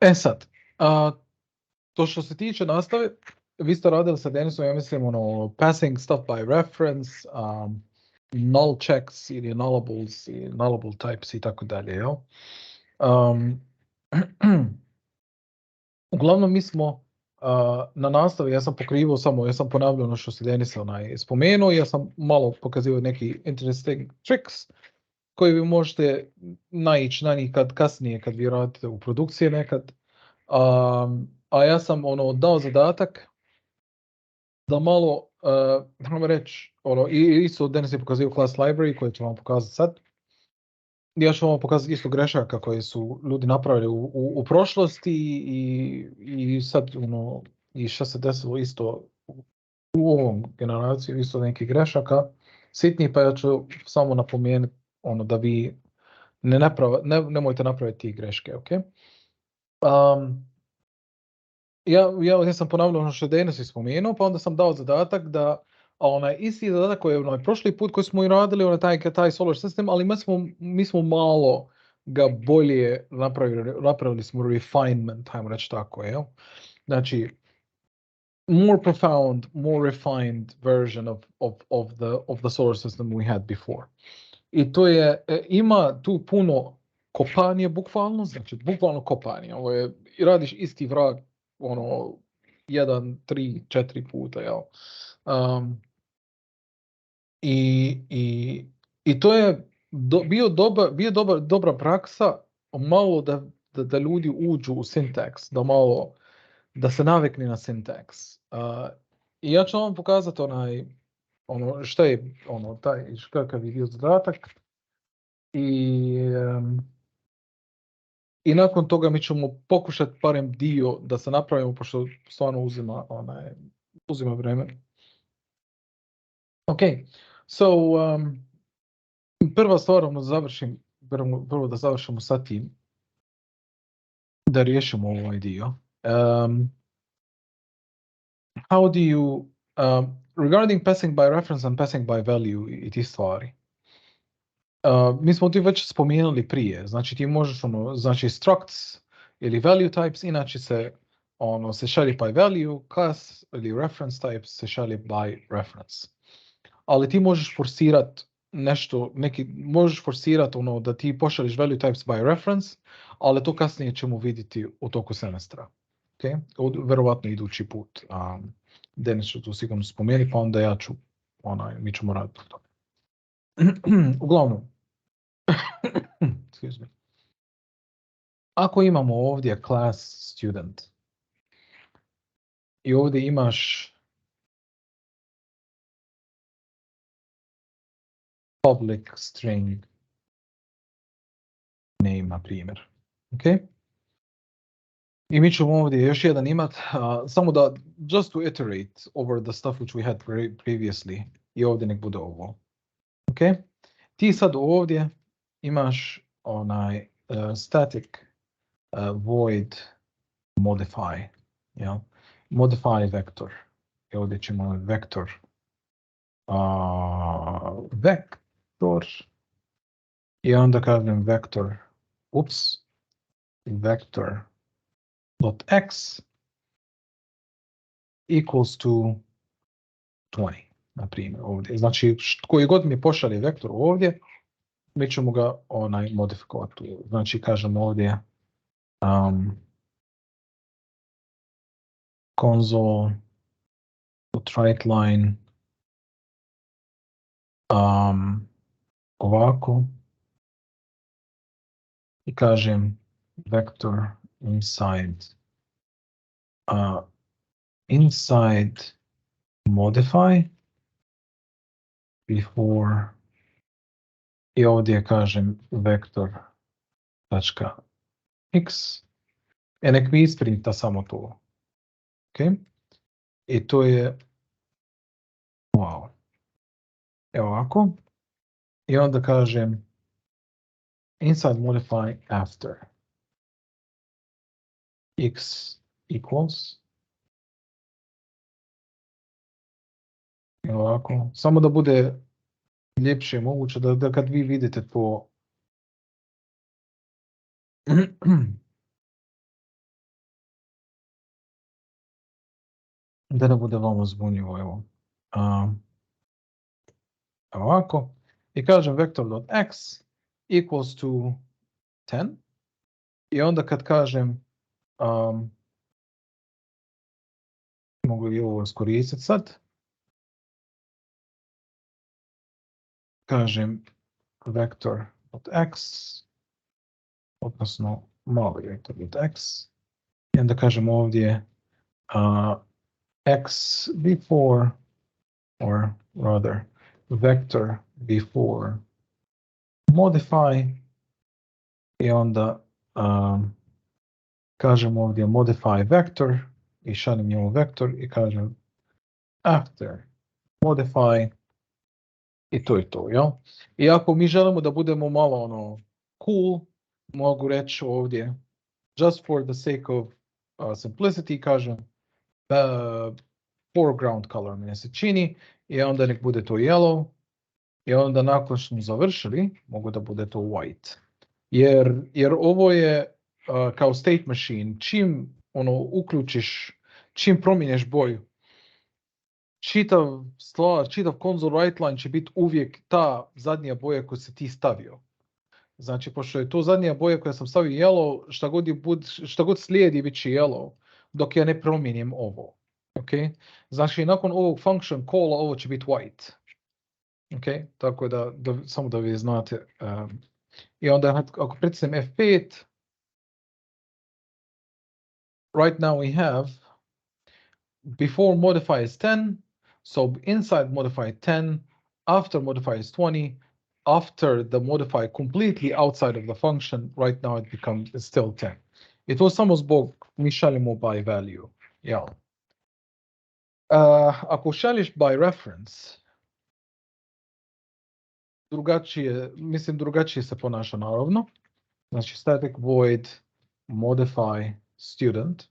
E sad, to što se tiče nastave, vi ste radili sa Denisom, ja mislim, passing stuff by reference, null checks ili nullables i nullable types i tako dalje, jel? Uglavnom mi smo na nastavi, ja sam pokrivao samo, ja sam ponavljao ono što se Denis spomenuo, ja sam malo pokazivao neki interesting tricks koji vi možete naići na njih kasnije kad vi radite u produkcije nekad. A ja sam dao zadatak da malo, ajmo reći, i isto Denis je pokazio class library koji ću vam pokazati sad. Ja ću vam pokazati isto grešaka koje su ljudi napravili u prošlosti i sad i šta se desilo isto u ovom generaciju, isto nekih grešaka sitnih, pa ja ću samo napomenuti da vi nemojte napraviti tih greške, ok? Ja sam ponavljao ono što je Denis spomenuo, pa onda sam dao zadatak da onaj isti zadatak koji je prošli put koji smo i radili, taj solar system, ali mi smo malo ga bolje napravili smo refinement, ajmo reći tako, jel? Znači, more profound, more refined version of the solar system we had before. I to je, ima tu puno kopanje bukvalno, znači bukvalno kopanje, i radiš isti vrag, 1, 3, 4 puta, jel? I to je bio dobra praksa, malo da ljudi uđu u syntax, da se navikne na syntax. I ja ću vam pokazati šta je kakav je bio zadatak. I nakon toga mi ćemo pokušati barem dio da se napravimo, pošto stvarno uzima vreme. Ok, so prva stvar, prvo da završimo sa tim, da riješimo ovaj dio. How do you, regarding passing by reference and passing by value i ti stvari, mi smo ti već spomenuli prije, znači ti možeš znači structs ili value types, inače se šalje by value, class ili reference types se šalje by reference. Ali ti možeš forsirati možeš forsirati da ti pošalješ value types by reference, ali to kasnije ćemo vidjeti u toku semestra. Okay? Verovatno idući put. Denis ću tu sigurno spomenuti, pa onda ja ću, mi ćemo raditi to. Uglavnom, excuse me. Ako imamo ovdje class student i ovdje imaš public string name, na primjer. Okay? I mi ćemo ovdje još jedan imat, samo da, just to iterate over the stuff which we had previously, i ovdje nek bude ovo. Ok? Ti sad ovdje imaš static void modify, yeah? Modify vector. I ovdje ćemo vector i onda kažem vector dot x equals to 20, na primjer, ovdje. Znači, koji god mi pošalje vektor ovdje, mi ćemo ga modifikovati. Znači, kažemo ovdje console.writeLine ovako i kažem vector inside modify before i ovdje kažem vector.x i nek mi isprinta samo to. Okay? I to je wow. Evo ovako. I onda kažem inside modify after x equals. Evo ovako. Samo da bude ljepše moguće, da kad vi vidite to da ne bude vama zbunjivo, evo. Ovako. I kažem vector.x equals to 10. I onda kad kažem, mogu i ovo iskoristiti sad, kažem vector.x, odnosno mali vector.x, i onda kažem ovdje x before, or rather vector before modify, i onda kažem ovdje modify vector i šaljem njemu vektor i kažem after modify i to je to, jel? I ako mi želimo da budemo malo cool, mogu reći ovdje just for the sake of simplicity kažem foreground color mi se čini i onda nek bude to yellow i onda nakon što smo završili mogu da bude to white. Jer ovo je kao state machine, čim uključiš, čim promijeniš boju, čitav console write line će biti uvijek ta zadnja boja koju si ti stavio. Znači, pošto je to zadnja boja koja sam stavio yellow, šta god slijedi bit će yellow, dok ja ne promijenim ovo. Okay? Znači, nakon ovog function calla ovo će biti white. Okay? Tako da samo da vi znate. I onda ako pritisnem F5, right now we have before modify is 10, so inside modify 10, after modify is 20, after the modify completely outside of the function, right now it becomes still 10. It was samo zbog mi šaljemo by value. Yeah. Ako šalješ by reference, drugačije se ponaša naravno. Znači static void modify student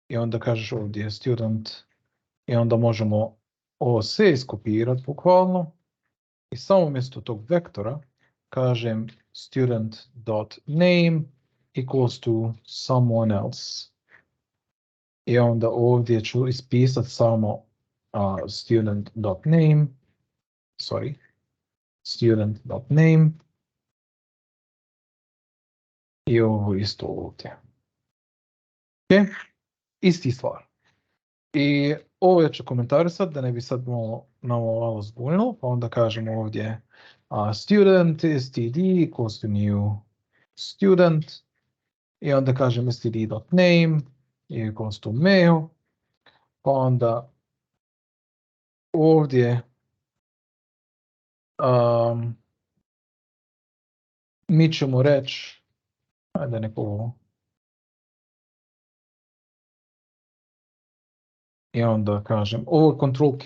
i onda kažeš ovdje student i onda možemo ovo sve iskopirati bukvalno i samo umjesto tog vektora kažem student.name equals to someone else i onda ovdje ću ispisati samo student.name i ovo isto ovdje. Ok, isti stvar. I ovo ću komentarisati da ne bi sad malo zbunilo, pa onda kažemo ovdje student std equals to new student i onda kažem std.name equals to mail, pa onda ovdje mi ćemo reći, ajde neko ovo, i onda kažem, ovo control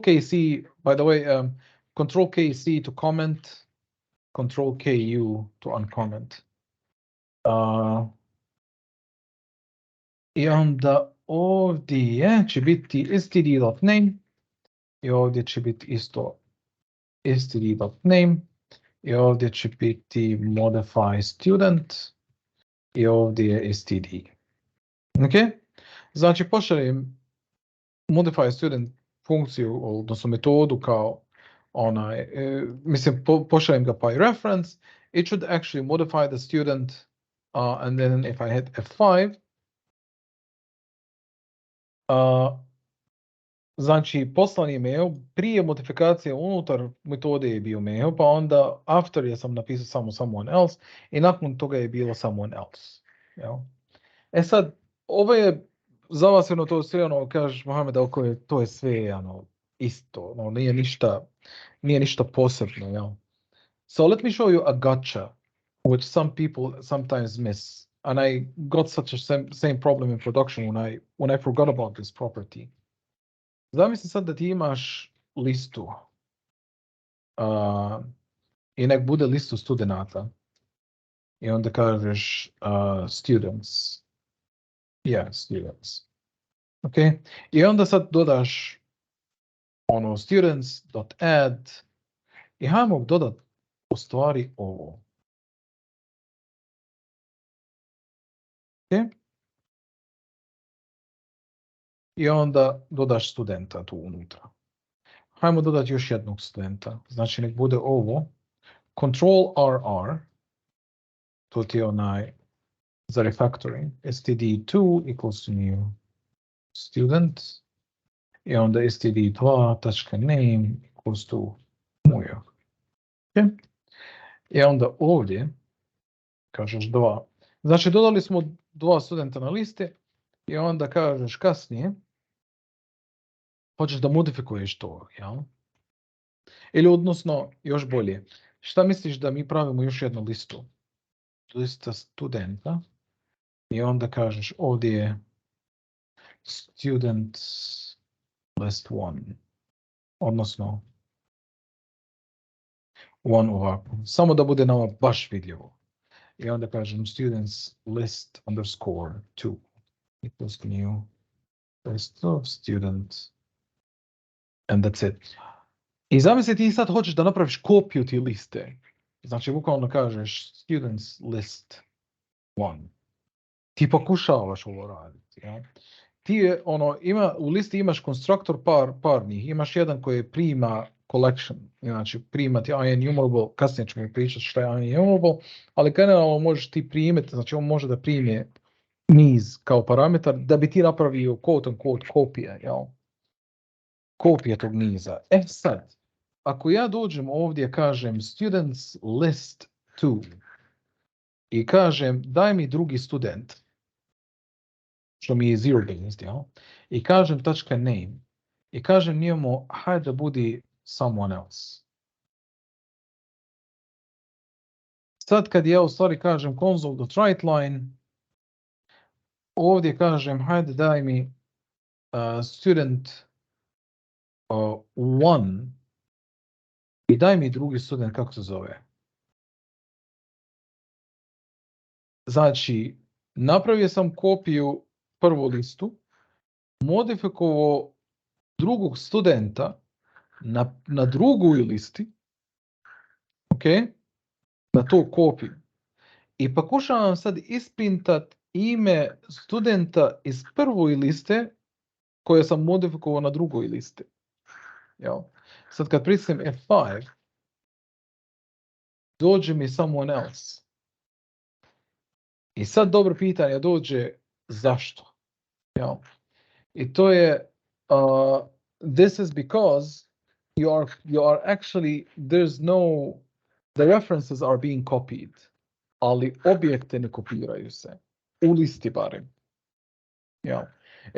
KC, by the way, control KC to comment, control KU to uncomment. I onda ovdje će biti std.name i ovdje će biti isto std.name i ovdje će biti modify student i ovdje je std. Ok? Znači pošaljem modify student funkciju, odnosno metodu kao pošaljem ga by reference. It should actually modify the student and then if I hit F5, znači poslani mail prije modifikacije unutar metode je bio mail, pa onda after je sam napisao samo someone else i nakon toga je bilo someone else. Jel? E sad, ovo je za vas to sve kažeš Mohamed, to je sve isto, nije ništa posebno. Jel? So let me show you a gotcha which some people sometimes miss. And I got such a same problem in production when I forgot about this property. Zamisli sad da ti imaš listu i nek bude listu studenata i onda kažeš students. Yeah, students. Ok? I onda sad dodaš students.add i hajmo dodat u stvari ovo. Ok? i onda dodaš studenta tu unutra. Hajmo dodati još jednog studenta. Znači nek bude ovo control RR, to ti je onaj za refactoring, std2 equals to new student i onda std2.name equals to moja. Okay. I onda ovdje kažeš 2. Znači dodali smo 2 studenta na liste i onda kažeš kasnije hoćeš da modifikuješ to, jel? Ili odnosno još bolje. Šta misliš da mi pravimo još jednu listu? Lista studenta i onda kažeš ovdje je student list 1, odnosno 1 ovako. Samo da bude nama baš vidljivo. I onda kažem students list underscore 2 equals new list of students and that's it. I zamisli ti sad hoćeš da napraviš kopiju ti liste. Znači bukvalno kažeš students list 1. Ti pokušavaš ovo raditi. Ja? Ti je, u listi imaš konstruktor parnih. Imaš jedan koji prima collection. Znači primati enumerable. Kasnije ćemo pričati što je enumerable. Ali generalno možeš ti primiti. Znači on može da primi niz kao parametar da bi ti napravio quote unquote kopije. Ja? Kopije tog niza. Sad, ako ja dođem ovdje kažem students list 2 i kažem daj mi drugi student, što mi je zero based, ja? I kažem .name i kažem njemu hajde da budi someone else. Sad kad ja u stvari kažem console.writeLine, ovdje kažem hajde daj mi student 1 i daj mi drugi student, kako se zove. Znači, napravio sam kopiju prvu listu, modifikovao drugog studenta na drugoj listi, ok, na tu kopiju. I pokušavam sad isprintat ime studenta iz prvoj liste koje sam modifikovao na drugoj listi. Jel? Sad kad pritisnem F5, dođe mi someone else. I sad dobro pitanje dođe zašto. Jel? I to je this is because you are actually the references are being copied, ali objekte ne kopiraju se. U listi barem. Jel?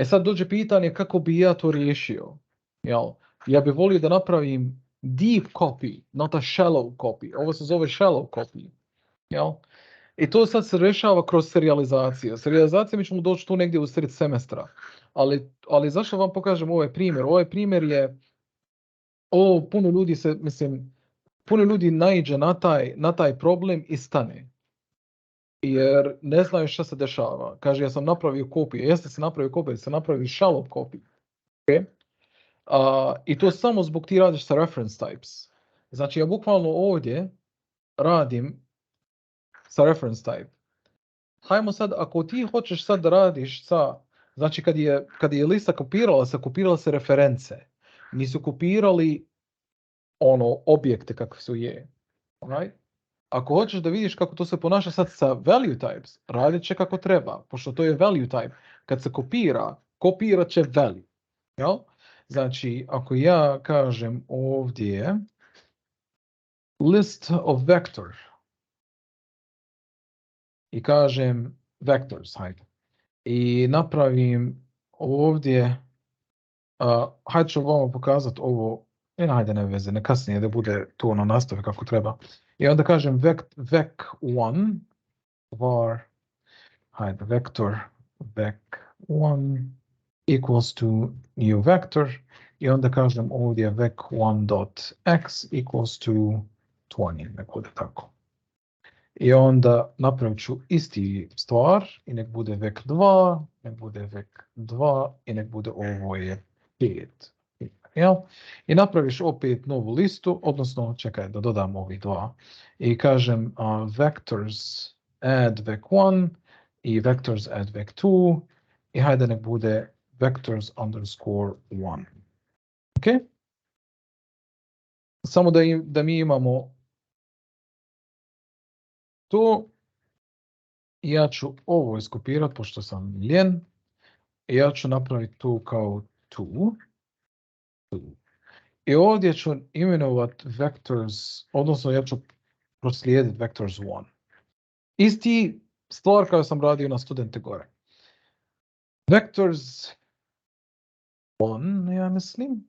Sad dođe pitanje kako bi ja to riješio. Jel? Ja bih volio da napravim deep copy, not a shallow copy. Ovo se zove shallow copy. Jel? I to sad se rešava kroz serializaciju. Serializacija mi ćemo doći tu negdje u sred semestra. Ali zašto vam pokažem ovaj primjer? Ovaj primjer je, puno ljudi naiđe na taj problem i stane. Jer ne znaju šta se dešava. Kaže, ja sam napravio kopiju. Jeste se napravio kopiju, se napravio shallow copy. Okay? I to samo zbog ti radiš sa reference types. Znači ja bukvalno ovdje radim sa reference type. Hajmo sad, ako ti hoćeš sad da radiš sa, znači kad je lista kopirala se reference. Nisu kopirali objekte kakve su je. Right? Ako hoćeš da vidiš kako to se ponaša sad sa value types, radit će kako treba, pošto to je value type. Kad se kopirat će value. Jel? Znači, ako ja kažem ovdje list of vector i kažem vectors, hajde, i napravim ovdje, hajde ću vam pokazati ovo, hajde ne veze, ne kasnije da bude tu nastave kako treba. I onda kažem vec1 var, hajde, vector vec1 equals to new vector i onda kažem ovdje vec1.x equals to 20, nek bude tako. I onda napravit ću isti stvar i nek bude vec2, nek bude vec2 i nek bude ovo je 5. Jel? I napraviš opet novu listu, odnosno čekaj da dodam ovih dva. I kažem vectors add vec1 i vectors add vec2 i hajde nek bude vectors underscore 1. Ok? Samo da mi imamo to. Ja ću ovo iskopirati, pošto sam ljen. I ja ću napraviti tu kao tu. I ovdje ću imenovati vectors, odnosno ja ću proslijediti vectors 1. Isti stvar kao sam radio na studente gore. Vectors 1, ja mislim,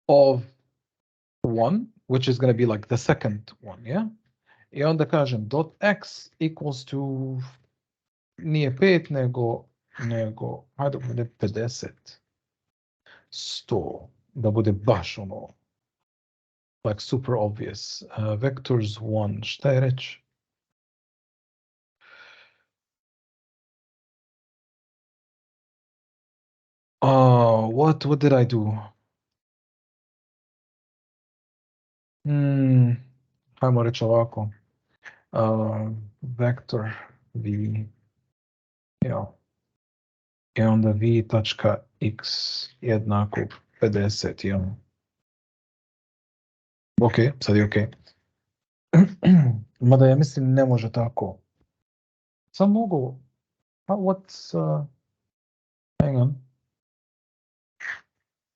of 1, which is going to be like the second one, yeah? I onda kažem dot x equals to, nije 5, nego, hajde bude 50. 100, da bude baš ono, like super obvious. Vectors 1, šta je reći? What did I do? Hajmo reći ovako. Vector v, ja. I onda v.x jednako 50, ja. Ok, sad je ok. Mada ja mislim ne može tako. Sam mogu, hang on.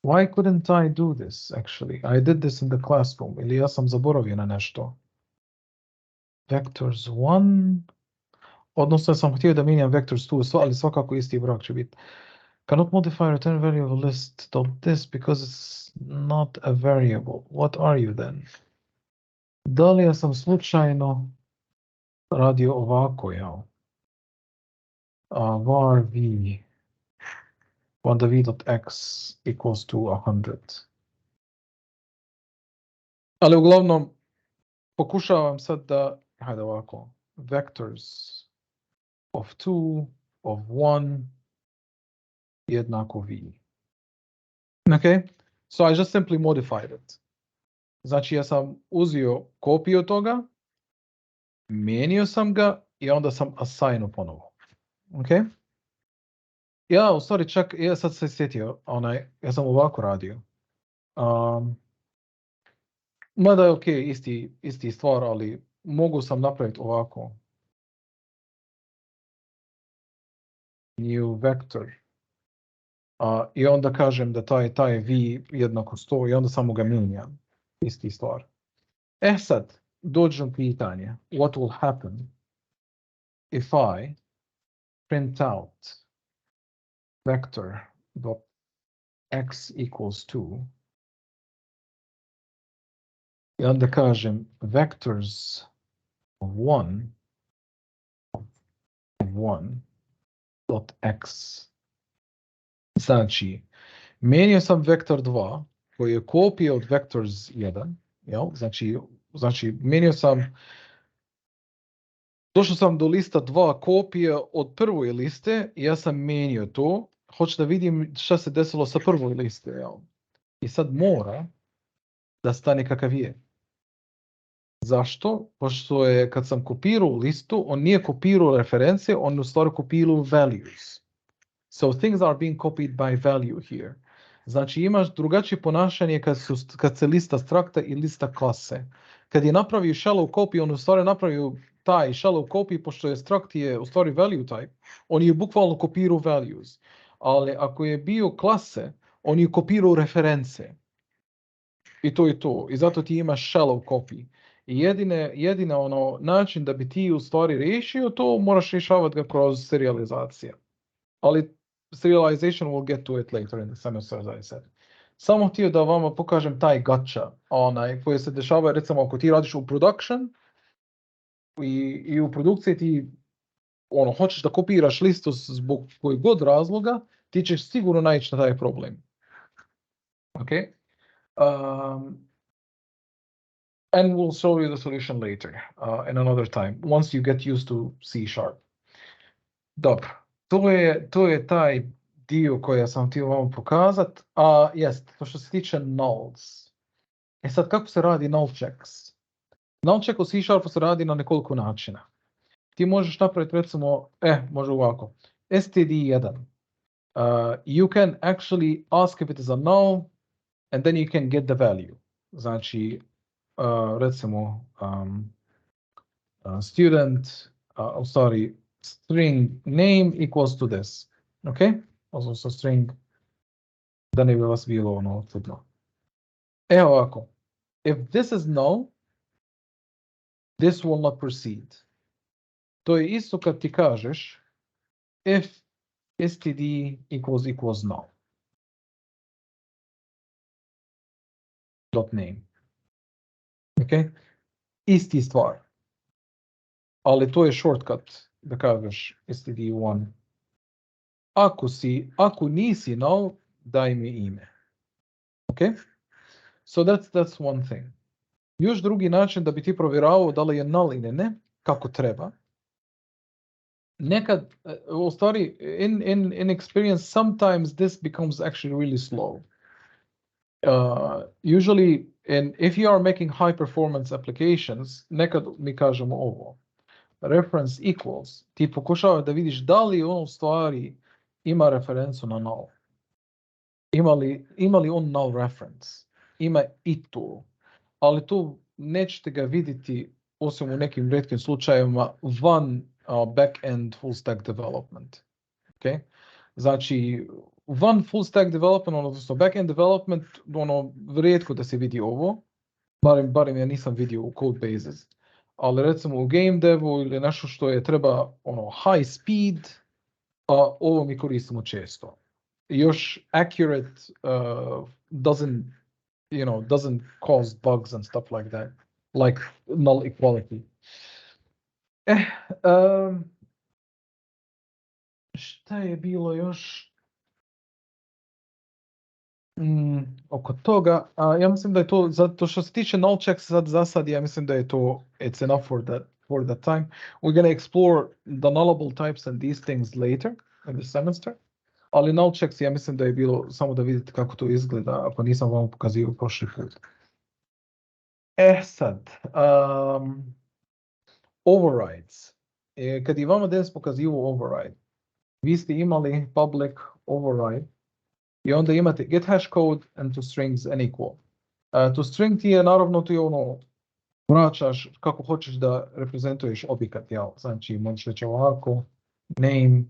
Why couldn't I do this, actually? I did this in the classroom. Ili ja sam zaboravio na nešto. Vectors 1. Odnosno sam htio da mijenjam vectors 2, ali svakako isti broj će biti. Cannot modify return value of a list. This because it's not a variable. What are you then? Da li ja sam slučajno radio ovako, ja? Var v, onda v.x equals to 100. Ali uglavnom, pokušavam sad da, hajde ovako, vectors of 2, of 1, jednako v. Okay? So I just simply modified it. Znači ja sam uzio kopiju toga, mijenio sam ga i onda sam assignuo ponovo. Okay? Ja, u stvari čak, ja sad se sjetio, ja sam ovako radio. Mada je ok, isti stvar, ali mogu sam napraviti ovako. New vector. I onda kažem da taj v jednako 100 i onda samo ga mijenjam. Isti stvar. Sad, dođem pitanje. What will happen if I print out vector dot x equals 2 i onda kažem vectors of 1 dot x. Znači, mijenio sam vektor 2 koji je kopija od vectors 1. Jel? Znači, mijenio sam, došao sam do lista 2 kopije od prvoj liste i ja sam mijenio to. Hoću da vidim šta se desilo sa prvoj liste. Jel? I sad mora da stane kakav je. Zašto? Pošto je kad sam kopirao listu, on nije kopirao reference, on u stvari kopirao values. So things are being copied by value here. Znači imaš drugačije ponašanje kad se lista strakta i lista klase. Kad je napravio shallow copy, on u stvari napravio taj shallow copy, pošto je struct je u stvari value type, on je bukvalno kopirao values. Ali ako je bio klase, on je kopirao reference. I to je to. I zato ti imaš shallow copy. I jedina način da bi ti u stvari riješio to, moraš rješavati ga kroz serializaciju. Ali serialization will get to it later in the semester, as I said. Samo htio da vama pokažem taj gotcha, koji se dešava, recimo ako ti radiš u production i u produkciji ti hoćeš da kopiraš listu zbog kojeg god razloga, ti ćeš sigurno naići na taj problem. Okay? And we'll show you the solution later, in another time, once you get used to C#. Dobro, to je taj dio koji sam htio vam pokazati. Jest, to što se tiče nulls. Sad kako se radi null checks? Null check u C# se radi na nekoliko načina. Ti možeš napraviti recimo, može ovako, std1. you can actually ask if it is a null, and then you can get the value. Znači, recimo, student, sorry, string name equals to this. Okay? Also string, da ne bi vas bilo ono čudno. Evo ovako. If this is null, this will not proceed. To je isto kad ti kažeš if std equals null. Dot name. Okay? Isti stvar. Ali to je shortcut da kažeš std1. Ako nisi null, daj mi ime. Okay? So that's one thing. Još drugi način da bi ti provjeravao da li je null ili ne, kako treba. Nekad, u stvari, in experience, sometimes this becomes actually really slow. Usually, if you are making high performance applications, nekad mi kažemo ovo. Reference equals, ti pokušava da vidiš da li on u stvari ima referencu na null. Ima li on null reference? Ima i tu. Ali tu nećete ga vidjeti, osim u nekim rijetkim slučajevima, van back-end full stack development. Okay? Znači, van full stack development, odnosno back-end development, ono, rijetko da se vidi ovo, barem ja nisam vidio u code bases, ali recimo u game devu ili nešto što je treba ono, high speed, ovo mi koristimo često. Još accurate doesn't cause bugs and stuff like that, like null equality. Šta je bilo još oko toga? Ja mislim da je to, zato što se tiče null checks za sad, ja mislim da je to, it's enough for that time. We're going to explore the nullable types and these things later in the semester. Ali null checks, ja mislim da je bilo samo da vidite kako to izgleda, ako nisam vam pokazio prošli put. Sad, overrides. Kad je vama danas pokazio override, vi ste imali public override i onda imate get hash code and to strings unequal. To string ti je naravno ti ono vraćaš kako hoćeš da reprezentuješ objekat, jel? Znači možeš reći ovako, name,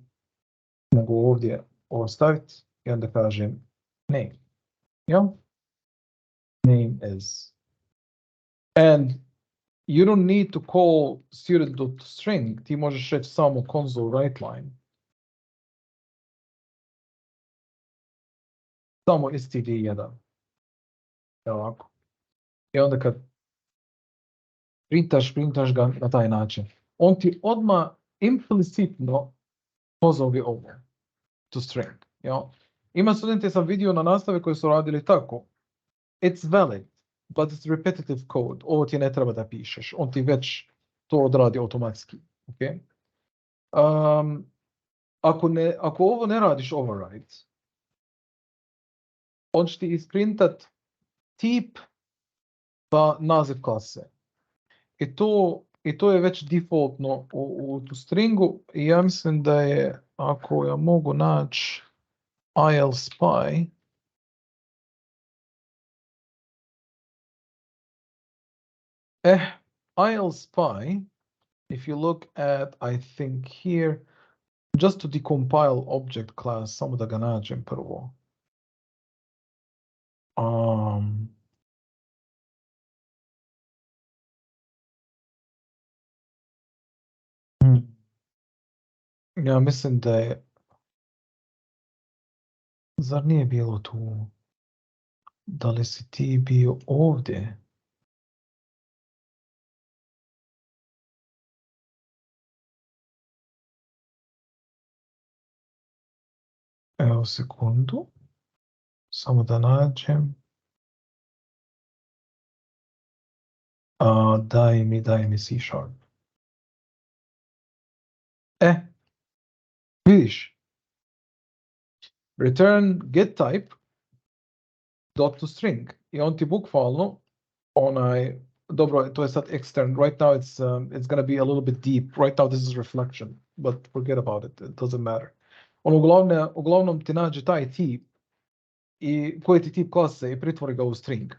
mogu ovdje ostaviti i onda kažem name. Jel? Name is. And you don't need to call student.string, ti možeš reći samo console write line. Samo std1. Evo ovako. I onda kad printaš ga na taj način. On ti odmah implicitno pozovi ovo. To string. Ja? Ima studente sam vidio na nastave koji su radili tako. It's valid, but it's repetitive code. Ovo ti ne treba da pišeš. On ti već to odradi automatski. Okay? Ako ovo ne radiš override, on će ti isprintat tip pa naziv klase. I to je već defaultno u stringu. I ja mislim da je, ako ja mogu naći ILSpy, ILSpy, if you look at, I think here, just to decompile object class, samo da ga nađem prvo. Ja mislim da je, zar nije bilo tu, da li si ti bio ovdje? Evo sekundu, samo da nađem. Daj mi C#. Vidiš, return get type dot to string i on ti bukvalno dobro, to je sad extern, right now it's gonna be a little bit deep, right now this is reflection, but forget about it, it doesn't matter. On uglavnom ti nađe taj tip i koji ti tip klase i pretvori ga u string.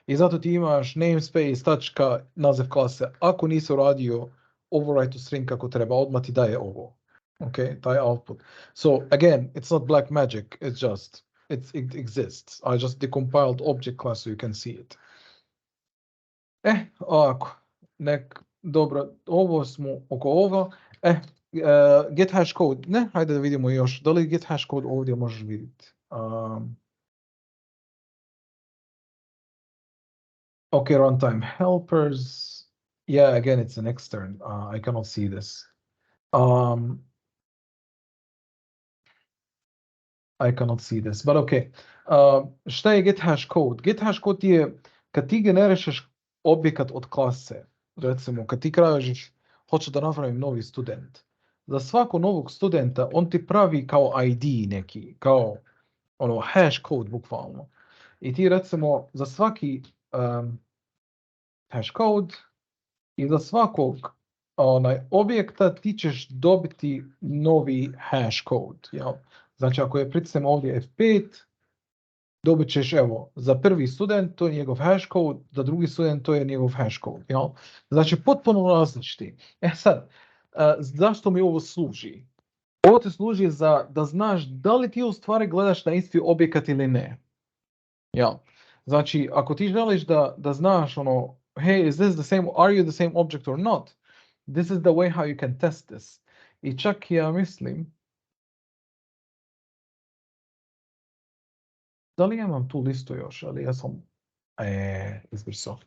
I zato ti imaš namespace, tačka, naziv klase. Ako nisi uradio override to string kako treba, odmah ti daje ovo. Okay, taj output. So again, it's not black magic, it's just, it exists. I just decompiled object class so you can see it. Ovako, dobro, ovo smo oko ovoga. Get hash code, ne, hajde da vidimo još, da li get hash code ovdje možeš vidjeti. Okay, runtime helpers. Yeah, again, it's an extern. I cannot see this. I cannot see this, but okay. Šta je get hash code? Get hash code je kad ti generišeš objekat od klase. Recimo, kad ti kažeš hoću da napravim novi student. Za svakog novog studenta on ti pravi kao ID neki, kao ono hash code bukvalno. I ti recimo za svaki hash code i za svakog objekta ti ćeš dobiti novi hash code. Jel? Znači ako je pritisnem ovdje F5, dobit ćeš evo, za prvi student to je njegov hash code, za drugi student to je njegov hash code. Jel? Znači potpuno različiti. Sad, zašto mi ovo služi? Ovo ti služi da znaš da li ti u stvari gledaš na isti objekat ili ne. Jel? Znači, ako ti želiš da znaš ono, hey, is this the same, are you the same object or not? This is the way how you can test this. I čak ja mislim, da li imam tu listu još, ali ja sam izbrisao.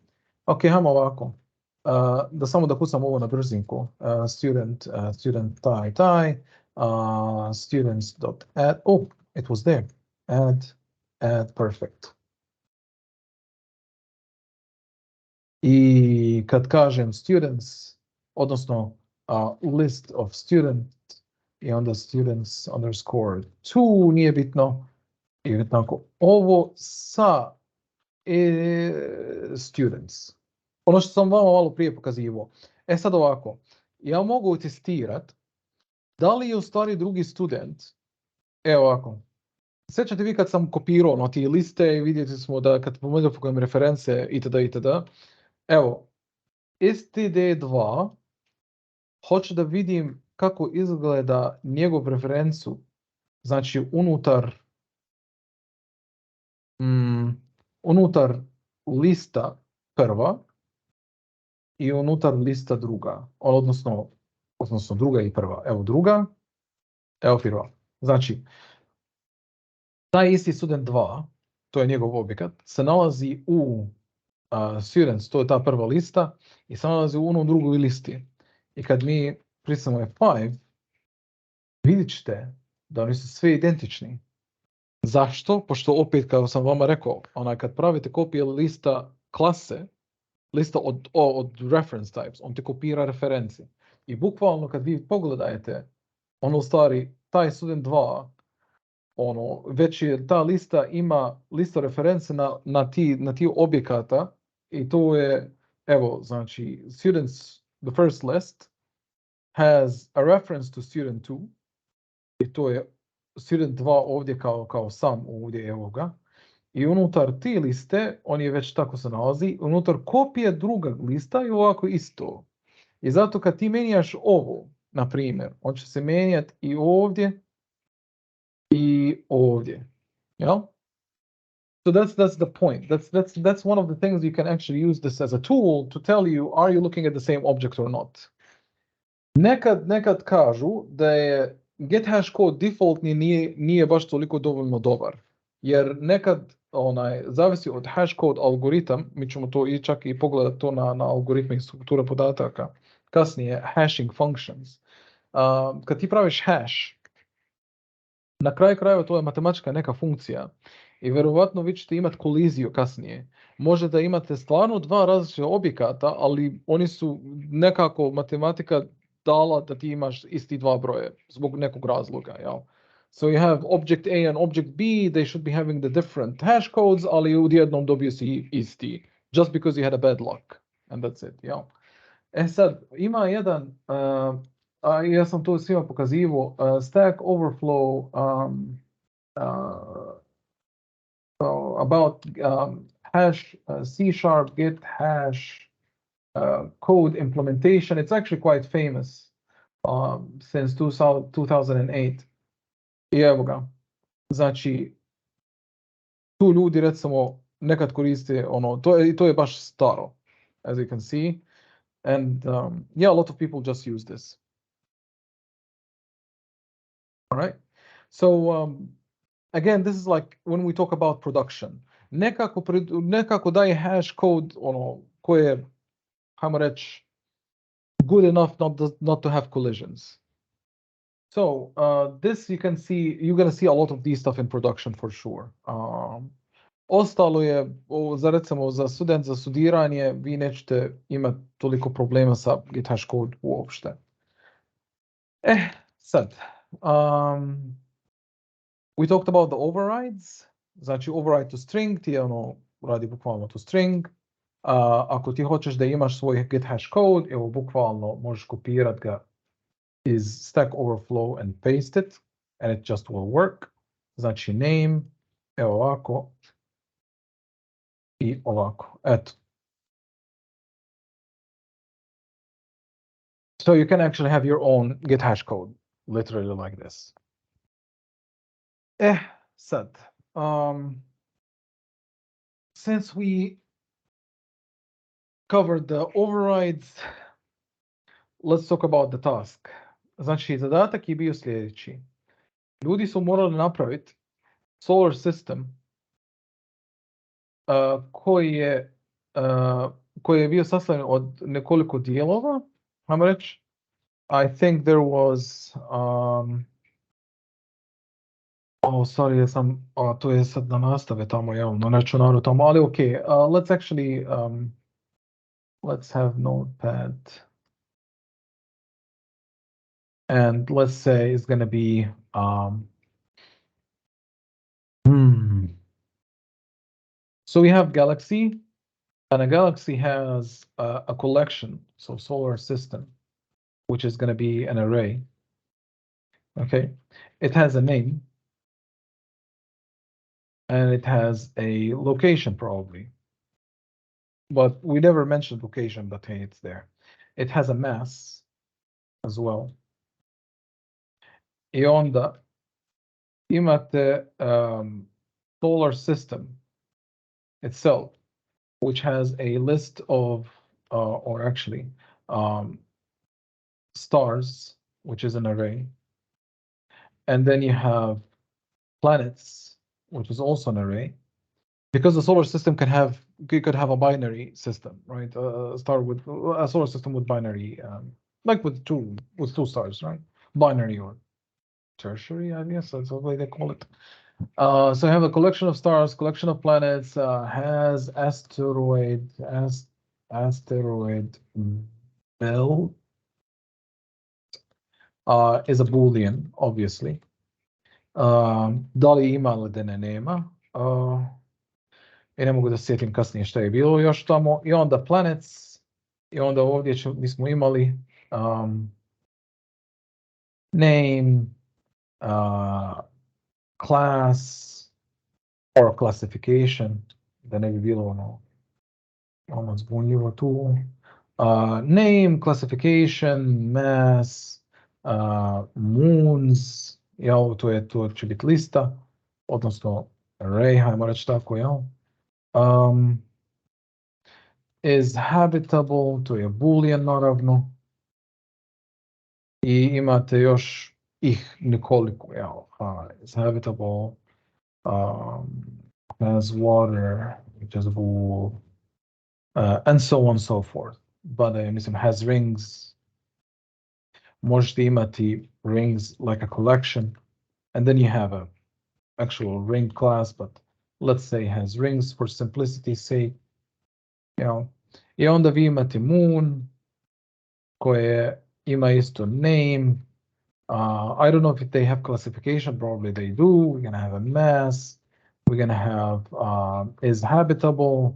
Ok, hajmo ovako. Da samo da kucam ovo na brzinku. Student tie, students.add, oh, it was there. Add, perfect. I kad kažem students, odnosno list of student, i onda students underscore 2, nije bitno. I tako, ovo sa students. Ono što sam vama malo prije pokazivao. Sad ovako, ja mogu testirati da li je u stvari drugi student, evo ovako, sjećate vi kad sam kopirao na ti liste i vidjeti smo da kad pomođem reference itd. Evo, std2, hoću da vidim kako izgleda njegov referencu, znači unutar lista prva i unutar lista druga, odnosno druga i prva. Evo druga, evo prva. Znači, taj isti student 2, to je njegov objekat, se nalazi u students, to je ta prva lista, i se nalazi u onom drugoj listi. I kad mi pritisnemo F5, vidjet ćete da oni su svi identični. Zašto? Pošto opet, kao sam vama rekao, kad pravite kopije lista klase, lista od reference types, on te kopira referenci. I bukvalno kad vi pogledajte, u stvari, taj student 2, već je ta lista ima listu reference na ti objekata, i to je, evo, znači, students, the first list has a reference to student 2, i to je student 2 ovdje kao sam ovdje, evo ga. I unutar te liste, on je već tako se nalazi, unutar kopije drugog lista je ovako isto. I zato kad ti menjaš ovo, na primjer, on će se menjati i ovdje i ovdje. Jel? So that's the point. That's one of the things you can actually use this as a tool to tell you, are you looking at the same object or not? Nekad kažu da je get hash code defaultni nije baš toliko dovoljno dobar. Jer nekad zavisi od hash code algoritam, mi ćemo to i čak i pogledati to na algoritme i strukture podataka, kasnije hashing functions. Kad ti praviš hash, na kraju krajeva to je matematička neka funkcija i vjerovatno vi ćete imati koliziju kasnije. Može da imate stvarno dva različita objekata, ali oni su nekako matematika dala da ti imaš isti dva broje zbog nekog razloga. Jel? So you have object A and object B, they should be having the different hash codes, ali odjednom dobio si isti, just because you had a bad luck. And that's it. Jel? Sad, ima jedan Ja sam to svima pokazivo. Stack Overflow about hash C# git hash code implementation. It's actually quite famous since 2008. I evo ga. Znači, tu ljudi recimo nekad koriste ono, to je baš staro, as you can see. And yeah, a lot of people just use this. All right. So again, this is like when we talk about production. Nekako daje hash code ono koje, hajmo reći, good enough not to have collisions. So this you can see, you're gonna see a lot of these stuff in production for sure. Ostalo je, recimo za student, za studiranje, vi nećete imati toliko problema sa git hash code uopšte. Sad, we talked about the overrides. Znači override to string ti je ono, radi bukvalno to string. Ako ti hoćeš da imaš svoj git hash code, evo bukvalno možeš kopirati ga iz Stack Overflow and paste it, and it just will work. Znači name, evo ovako, i ovako, eto. So you can actually have your own git hash code, literally like this. Sad, since we covered the overrides, let's talk about the task. Znači, zadatak je bio sljedeći. Ljudi su morali napraviti solar system koji je bio sastavljen od nekoliko dijelova, ajmo reći. I think there was to je sad na nastave tamo, na računaru tamo, ali ok, let's actually, let's have notepad, and let's say it's going to be, so we have galaxy, and a galaxy has a collection, so solar system, which is going to be an array. Okay, it has a name, and it has a location probably, but we never mentioned location, but hey, it's there. It has a mass as well. I onda imate solar system itself, which has a list of, or actually, stars, which is an array. And then you have planets, which is also an array. Because the solar system could have a binary system, right? A solar system with binary, like with two stars, right? Binary or tertiary, I guess that's the way they call it. So you have a collection of stars, collection of planets, has asteroid belt, is a Boolean, obviously. Da li ima ili da nema. I ne mogu da se sjetim kasnije šta je bilo još tamo. I onda planets. I onda ovdje mi smo imali name, class, or classification. Da ne bi bilo ono zbunljivo tu. Name, classification, mass, moons, jel, to će biti lista, odnosno array, hajmo reći tako, jel. Is habitable, to je boolean naravno. I imate još ih nekoliko, jel. Is habitable, has water, which is a bool, and so on and so forth. But mislim, has rings. Možete imati rings like a collection, and then you have a actual ring class, but let's say has rings for simplicity's sake. I onda vi imate moon, koje ima isto name. I don't know if they have classification, probably they do. We're gonna have a mass. We're gonna have is habitable,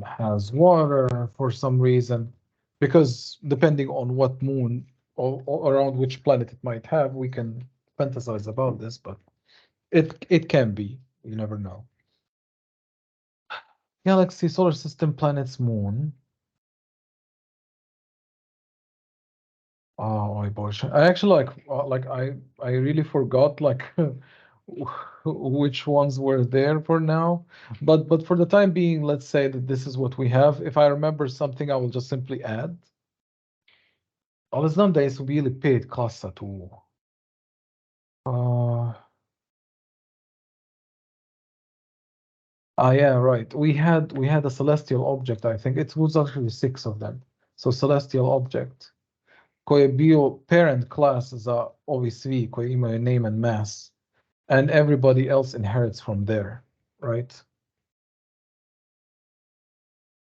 has water for some reason, because depending on what moon around which planet it might have. We can fantasize about this, but it can be. You never know. Galaxy, solar system, planets, moon. Oh my gosh! I actually I really forgot like which ones were there for now. But for the time being, let's say that this is what we have. If I remember something, I will just simply add. Ali znam da su bili 5 klasa tu. Yeah, right. We had a celestial object, I think. It was actually 6 of them. So celestial object koji je bio parent class za ovi svi koji imaju name and mass, and everybody else inherits from there, right?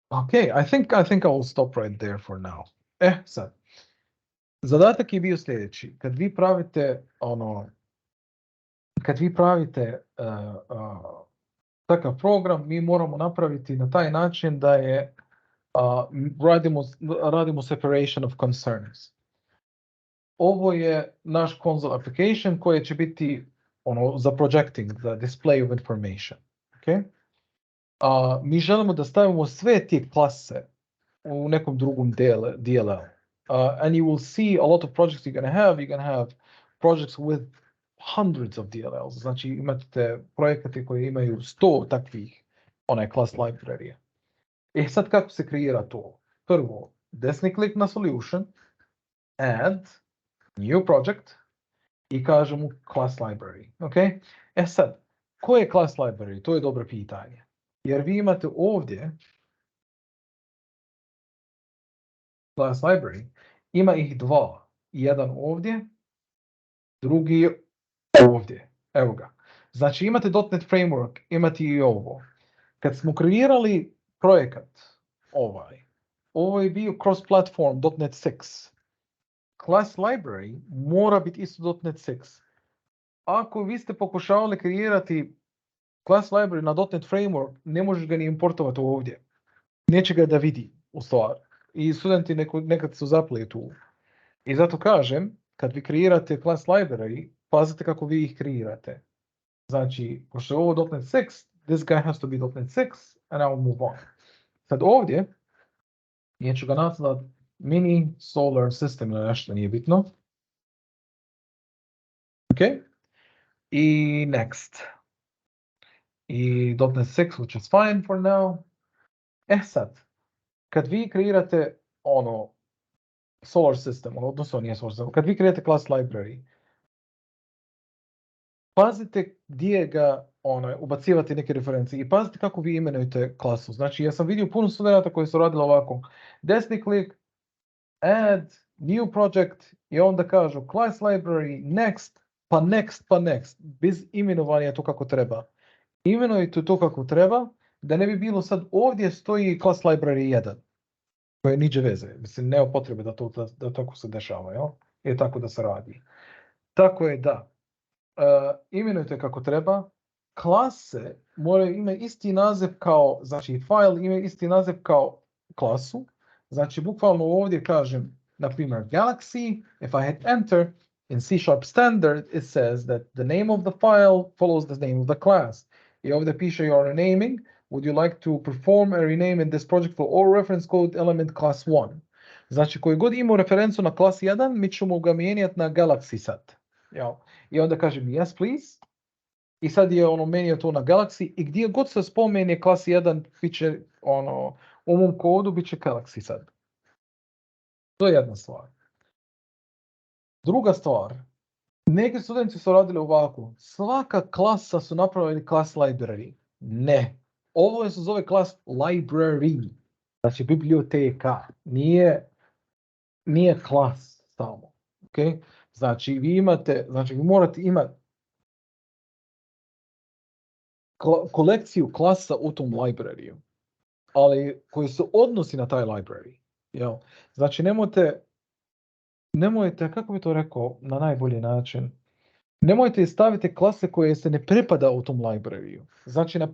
Okay, I think I will stop right there for now. Sad. Zadatak je bio sljedeći. Kad vi pravite takav program, mi moramo napraviti na taj način da je radimo separation of concerns. Ovo je naš console application koji će biti za projecting, za display of information. Okay? Mi želimo da stavimo sve te klase u nekom drugom DLL. And you will see a lot of projects you're going to have. You're going to have projects with hundreds of DLLs. Znači imate projekate koji imaju 100 takvih class library. Sad kako se kreira to? Prvo, desni klik na solution, add, new project i kažemo class library. Okay? Sad, ko je class library? To je dobro pitanje. Jer vi imate ovdje class library, ima ih 2. Jedan ovdje, drugi ovdje. Evo ga. Znači imate .NET Framework, imate i ovo. Kad smo kreirali projekat ovo je bio cross-platform .NET 6. Class library mora biti isto .NET 6. Ako vi ste pokušavali kreirati class library na .NET Framework, ne možeš ga ni importovati ovdje. Neće ga da vidi, u stvari. I studenti nekad su zapeli tu. I zato kažem, kad vi kreirate class library, pazite kako vi ih kreirate. Znači, pošto je ovo .NET 6, this guy has to be .NET 6, and I will move on. Sad ovdje, ja ću ga nazvat mini solar system ili nešto, nije bitno. Ok. I next. I .NET 6, which is fine for now. Sad, kad vi kreirate solar system, odnosno nije solar system, kad vi kreirate class library, pazite gdje ga ubacivati neke referencije i pazite kako vi imenujete klasu. Znači, ja sam vidio puno studenta koji su radili ovako. Desni klik, add, new project i onda kažu class library, next, pa next, pa next. Bez imenovanja to kako treba. Imenujte to kako treba, da ne bi bilo sad ovdje stoji class library 1. Koje niđe veze. Mislim, nema potrebe da tako se dešava, jel? I tako da se radi. Tako je da. Imenujte kako treba, klase moraju imati isti naziv kao, znači file ima isti naziv kao klasu, znači bukvalno ovdje kažem, na primjer Galaxy, if I hit enter, in C# standard it says that the name of the file follows the name of the class. I ovdje piše your renaming, would you like to perform a rename in this project for all reference code element class 1. Znači koji god ima referencu na klas 1, mi ćemo ga mijenjati na Galaxy sad. Jel? I onda kažem yes please. I sad je menio to na Galaxy i gdje god se spomene klas 1 bit će u ovom kodu bit će Galaxy sad. To je jedna stvar. Druga stvar. Neki studenti su radili ovako. Svaka klasa su napravili class library. Ne. Ovo se zove class library. Znači biblioteka. Nije klas samo. Okay? Znači vi morate imati kolekciju klasa u tom libraryju, ali koji se odnosi na taj library. Jel? Znači nemojte, kako bi to rekao na najbolji način, nemojte staviti klase koje se ne pripada u tom libraryju. Znači, na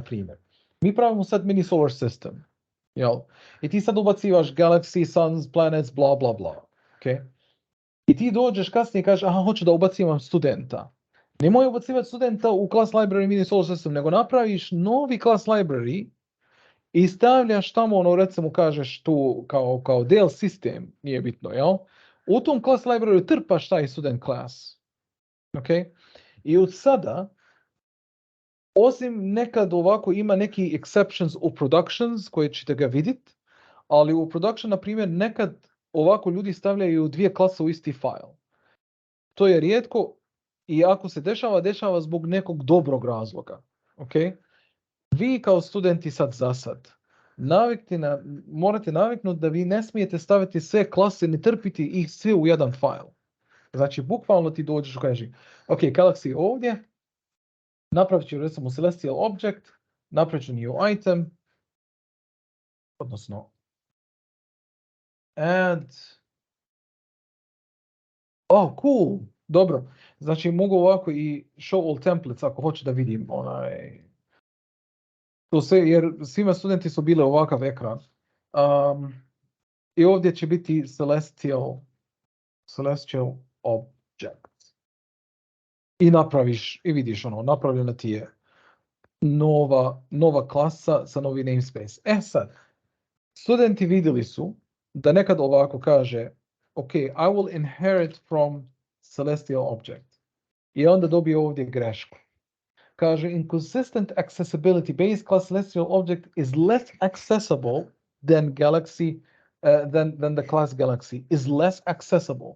primjer, mi pravimo sad mini solar system. Jel? I ti sad ubacivaš Galaxy, Suns, Planets, bla bla bla. Okay? I ti dođeš kasnije i kažeš, aha, hoću da ubacivam studenta. Nemoj ubacivati studenta u class library mini solar system, nego napraviš novi class library i stavljaš tamo, ono, recimo kažeš tu kao Dl sistem, nije bitno, jel? U tom class library trpaš taj student class. Ok? I od sada, osim nekad ovako ima neki exceptions u productions koje ćete ga vidjeti, ali u production, na primjer, nekad ovako ljudi stavljaju dvije klase u isti file. To je rijetko i ako se dešava zbog nekog dobrog razloga. Ok? Vi kao studenti sad za sad morate naviknuti da vi ne smijete staviti sve klase, ne trpiti ih sve u jedan file. Znači, bukvalno ti dođeš i kažeš, ok, Galaxy je ovdje, napravit ću recimo Celestial Object, napravit ću new item, odnosno add. Oh, cool, dobro. Znači, mogu ovako i show all templates ako hoću da vidim to sve, jer svima studenti su bile ovakav ekran. I ovdje će biti Celestial Object. I napraviš, i vidiš ono, napravljena ti je nova klasa sa novi namespace. Sad, studenti vidjeli su da nekad ovako kaže, ok, I will inherit from Celestial Object. I onda dobije ovdje grešku. Kaže, inconsistent accessibility base class Celestial Object is less accessible than Galaxy, than the class Galaxy, is less accessible.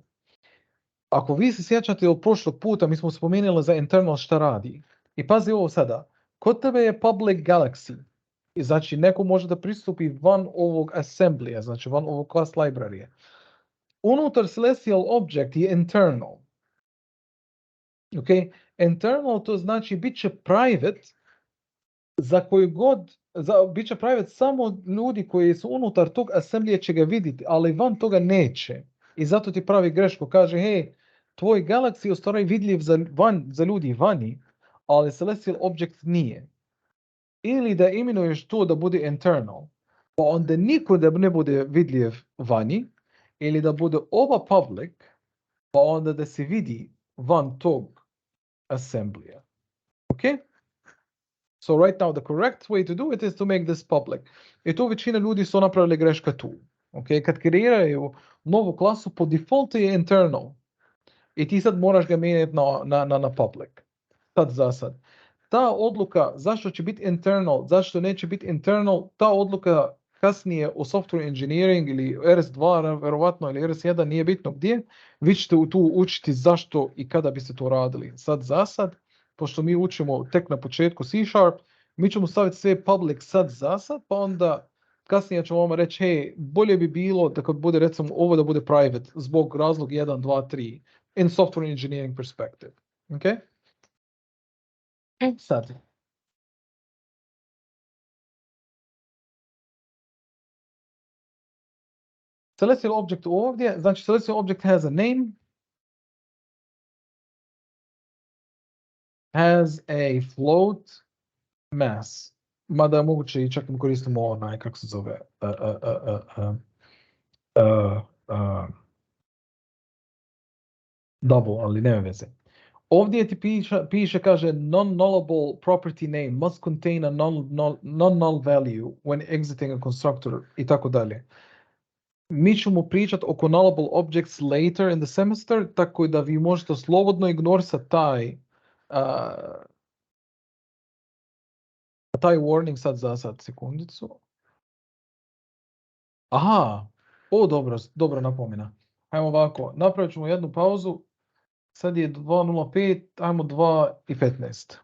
Ako vi se sjećate od prošlog puta, mi smo spomenuli za internal šta radi. I pazi ovo sada. Kod tebe je public Galaxy. I znači, neko može da pristupi van ovog assemblya, znači van ovog class library. Unutar Celestial Object je internal. Ok? Internal to znači bit će private za koji god, bit će private samo ljudi koji su unutar tog assemblya će ga vidjeti, ali van toga neće. I zato ti pravi grešku, kaže, hej, tvoj Galaxy ostvari vidljiv za ljudi vani, ali Celestial Object nije. Ili da imenuješ to da bude internal, pa onda niko da ne bude vidljiv vani, ili da bude oba public, pa onda da se vidi van tog assemblya. Ok? So right now the correct way to do it is to make this public. I tu većina ljudi su napravili greška tu. Okay? Kad kreiraju novu klasu, po defaultu je internal. I ti sad moraš ga mijenjati na public. Sad za sad. Ta odluka, zašto će biti internal, zašto neće biti internal, ta odluka kasnije u software engineering ili RS2, verovatno, ili RS1, nije bitno gdje, vi ćete tu učiti zašto i kada biste to radili. Sad za sad, pošto mi učimo tek na početku C#, mi ćemo staviti sve public sad za sad, pa onda kasnije ćemo vam reći, hej, bolje bi bilo da kad bude, recimo, ovo da bude private, zbog razlog 1, 2, 3, in software engineering perspective. Okay? Sad. Celestial Object ovdje, znači Celestial Object has a name, has a float mass. Mada je moguće i čak mi koristimo onaj, kako se zove, double, ali nema veze. Ovdje ti piše, kaže, non-nullable property name must contain a non-null value when exiting a constructor i tako dalje. Mi ćemo pričati oko nullable objects later in the semester, tako da vi možete slobodno ignorisati taj warning sad za sad, sekundicu. Aha, dobro napomena. Ajmo ovako, napravit ćemo jednu pauzu. Sad je 2:05, ajmo 2:15.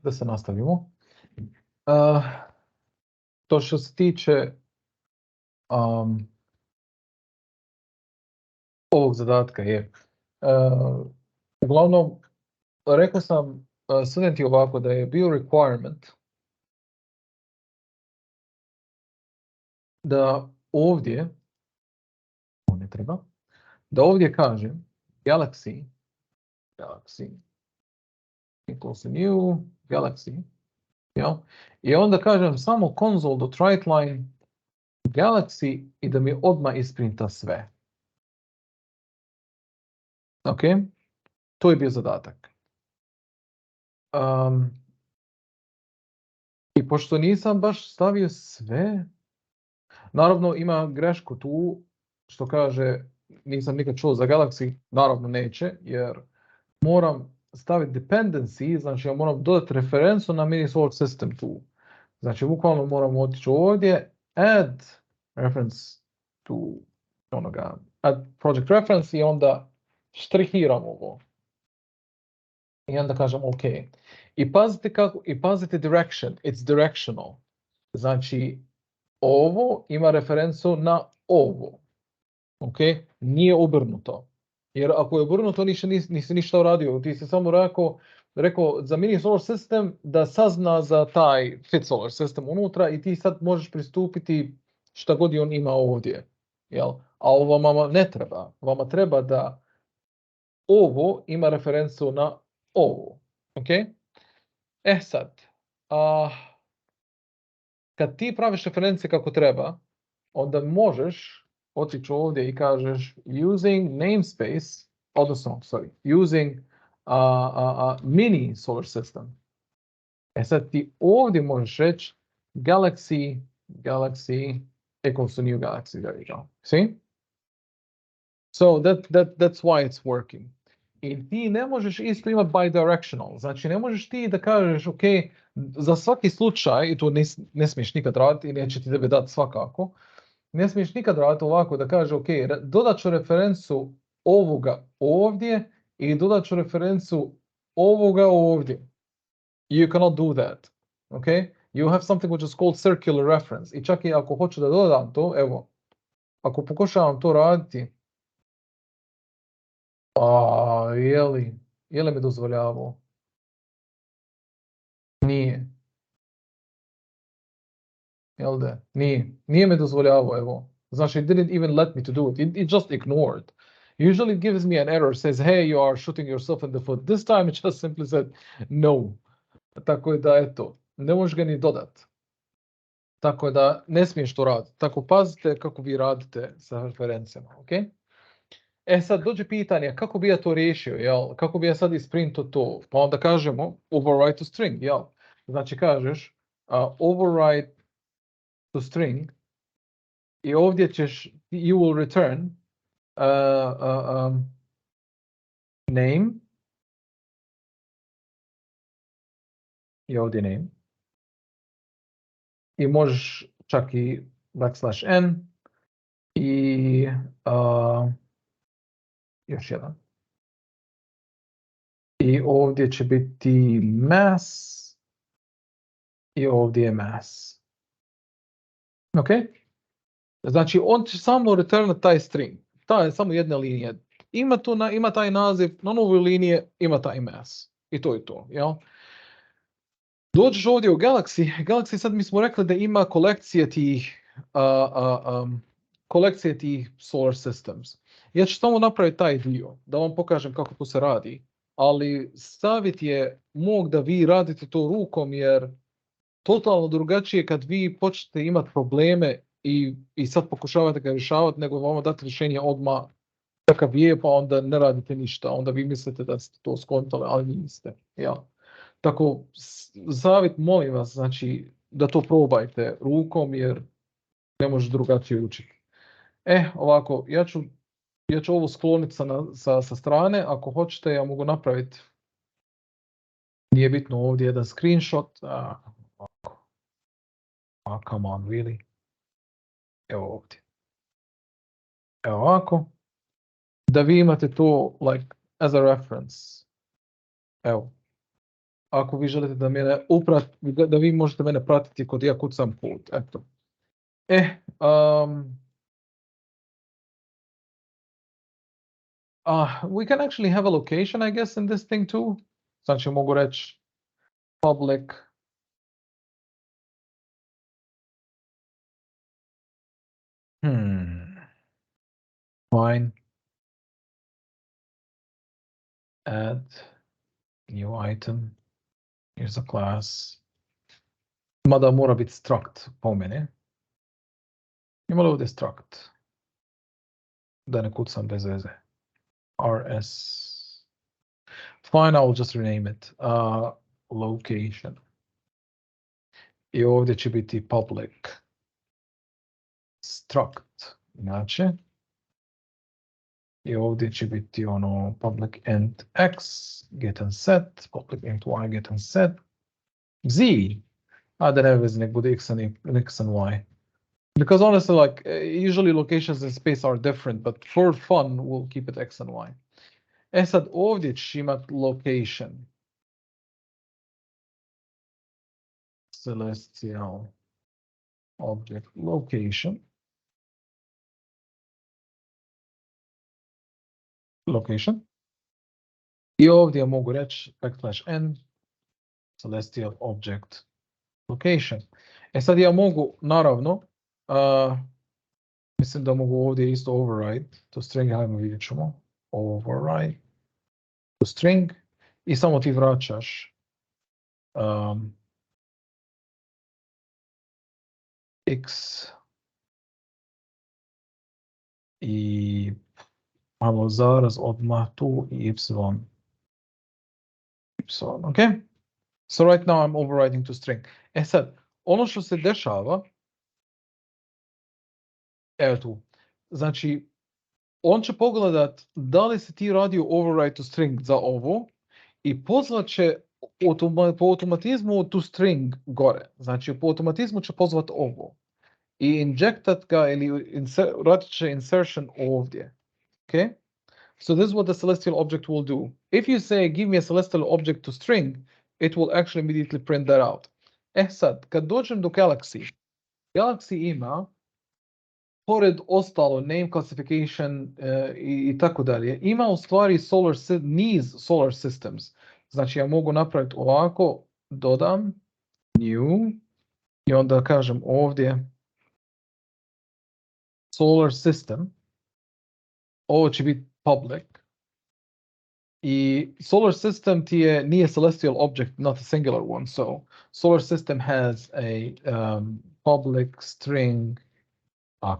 Da se nastavimo. To što se tiče ovog zadatka je, uglavnom, rekao sam studenti ovako da je bio requirement da ovdje, ne treba, da ovdje kažem galaxy equals new galaxy, jel? I onda kažem samo console.writeLine galaxy i da mi odmah isprinta sve. Ok? To je bio zadatak. I pošto nisam baš stavio sve, naravno ima grešku tu, što kaže nisam nikad čuo za Galaxy, naravno neće, jer moram staviti dependency, znači ja moram dodati referencu na mini solar system tu. Znači bukvalno moram otići ovdje, add reference to onoga, add project reference i onda štrihiram ovo. I onda kažem OK. I pazite direction, it's directional. Znači ovo ima referencu na ovo. Ok? Nije obrnuto. Jer ako je obrnuto nisi ništa uradio. Ti si samo rekao za mini solar system da sazna za taj fit solar system unutra i ti sad možeš pristupiti šta god on ima ovdje. Jel? A ovo vama ne treba. Vama treba da ovo ima referencu na ovo. Ok? Sad. Kad ti praviš referencije kako treba, onda možeš otići ovdje i kažeš using namespace, odnosno, using mini solar system. Sad ti ovdje možeš reći galaxy equals to new galaxy. There you go. See? So that's why it's working. I ti ne možeš isto imati bidirectional. Znači ne možeš ti da kažeš ok, za svaki slučaj, i to ne smiješ nikad raditi i neće ti tebe dati svakako, ne smiješ nikad raditi ovako da kaže ok, dodat ću referencu ovoga ovdje i dodat ću referencu ovoga ovdje. You cannot do that. Ok? You have something which is called circular reference. I čak i ako hoću da dodam to, evo, ako pokušavam to raditi, je li mi dozvoljavao? Nije. Jel da? Nije mi dozvoljavao, evo. Znači, it didn't even let me to do it. It just ignored. Usually it gives me an error, says, hey, you are shooting yourself in the foot. This time it just simply said, no. Tako da, eto, ne možeš ga ni dodat. Tako da, ne smiješ to raditi. Tako pazite kako vi radite sa referencijama, ok? Sad dođe pitanje, kako bi ja to riješio, jel? Kako bi ja sad isprintao to? Pa onda kažemo, override to string, jel? Znači kažeš, override to string, i ovdje ćeš, you will return name, i ovdje name, i možeš čak i \n, i još jedan. I ovdje će biti mass, i ovdje je mass. Ok? Znači, on će samo returnat taj string. Ta je samo jedna linija. Ima taj naziv, na novoj linije ima taj mass. I to je to. Jel? Dođeš ovdje u Galaxy. Galaxy sad mi smo rekli da ima kolekcije tih solar systems. Ja ću samo napraviti taj dio, da vam pokažem kako to se radi. Ali savjet je mog da vi radite to rukom, jer totalno drugačije kad vi počnete imati probleme i sad pokušavate ga rješavati, nego vama dati rješenje odmah kakav je, pa onda ne radite ništa. Onda vi mislite da ste to skontali, ali niste. Ja. Tako, savjet, molim vas, znači, da to probajte rukom, jer ne može drugačije učiti. Ovako, ja ću ovo skloniti sa strane. Ako hoćete, ja mogu napraviti, nije bitno, ovdje jedan screenshot. Come on, really? Evo ovdje. Evo ovako. Da vi imate to, like, as a reference. Evo. ako vi želite da mene da vi možete mene pratiti kod ja kucam kod. Eto. We can actually have a location, I guess, in this thing too. Znači mogu reći public fine, add new item, here's a class, mada mora biti struct po mene. Ima li ovdje struct? Da ne kucam bez veze. RS. Fine, I will just rename it. Location. I ovdje će biti public struct. Inače. I ovdje će biti ono public int x, get and set, public int y, get and set, z. Da ne veze, nek bude x and y. Because honestly, like, usually locations in space are different, but for fun, we'll keep it x and y. Sad ovdje ćeš imat location. Celestial object location. Location. I ovdje mogu reći \n celestial object location. Sad ja mogu, naravno, mislim da mogu ovdje isto override to string, hajmo vidjet ćemo. Override to string i samo ti vraćaš x i malo zaraz odmah tu i y. Okay? So right now I'm overriding to string. Sad, ono što se dešava, evo tu, znači, on će pogledat da li si ti radio override to string za ovo i pozvat će po automatizmu tu string gore. Znači, po automatizmu će pozvat ovo i injectat ga ili radit će insertion ovdje. Okay? So this is what the celestial object will do. If you say give me a celestial object to string, it will actually immediately print that out. Sad, kad dođem do Galaxy, Galaxy ima, pored ostalo name classification i tako dalje, ima u stvari niz solar systems. Znači ja mogu napraviti ovako, dodam new i onda kažem ovdje solar system. Ovo će biti public. I solar system ti nije celestial object, not a singular one. So solar system has a public string.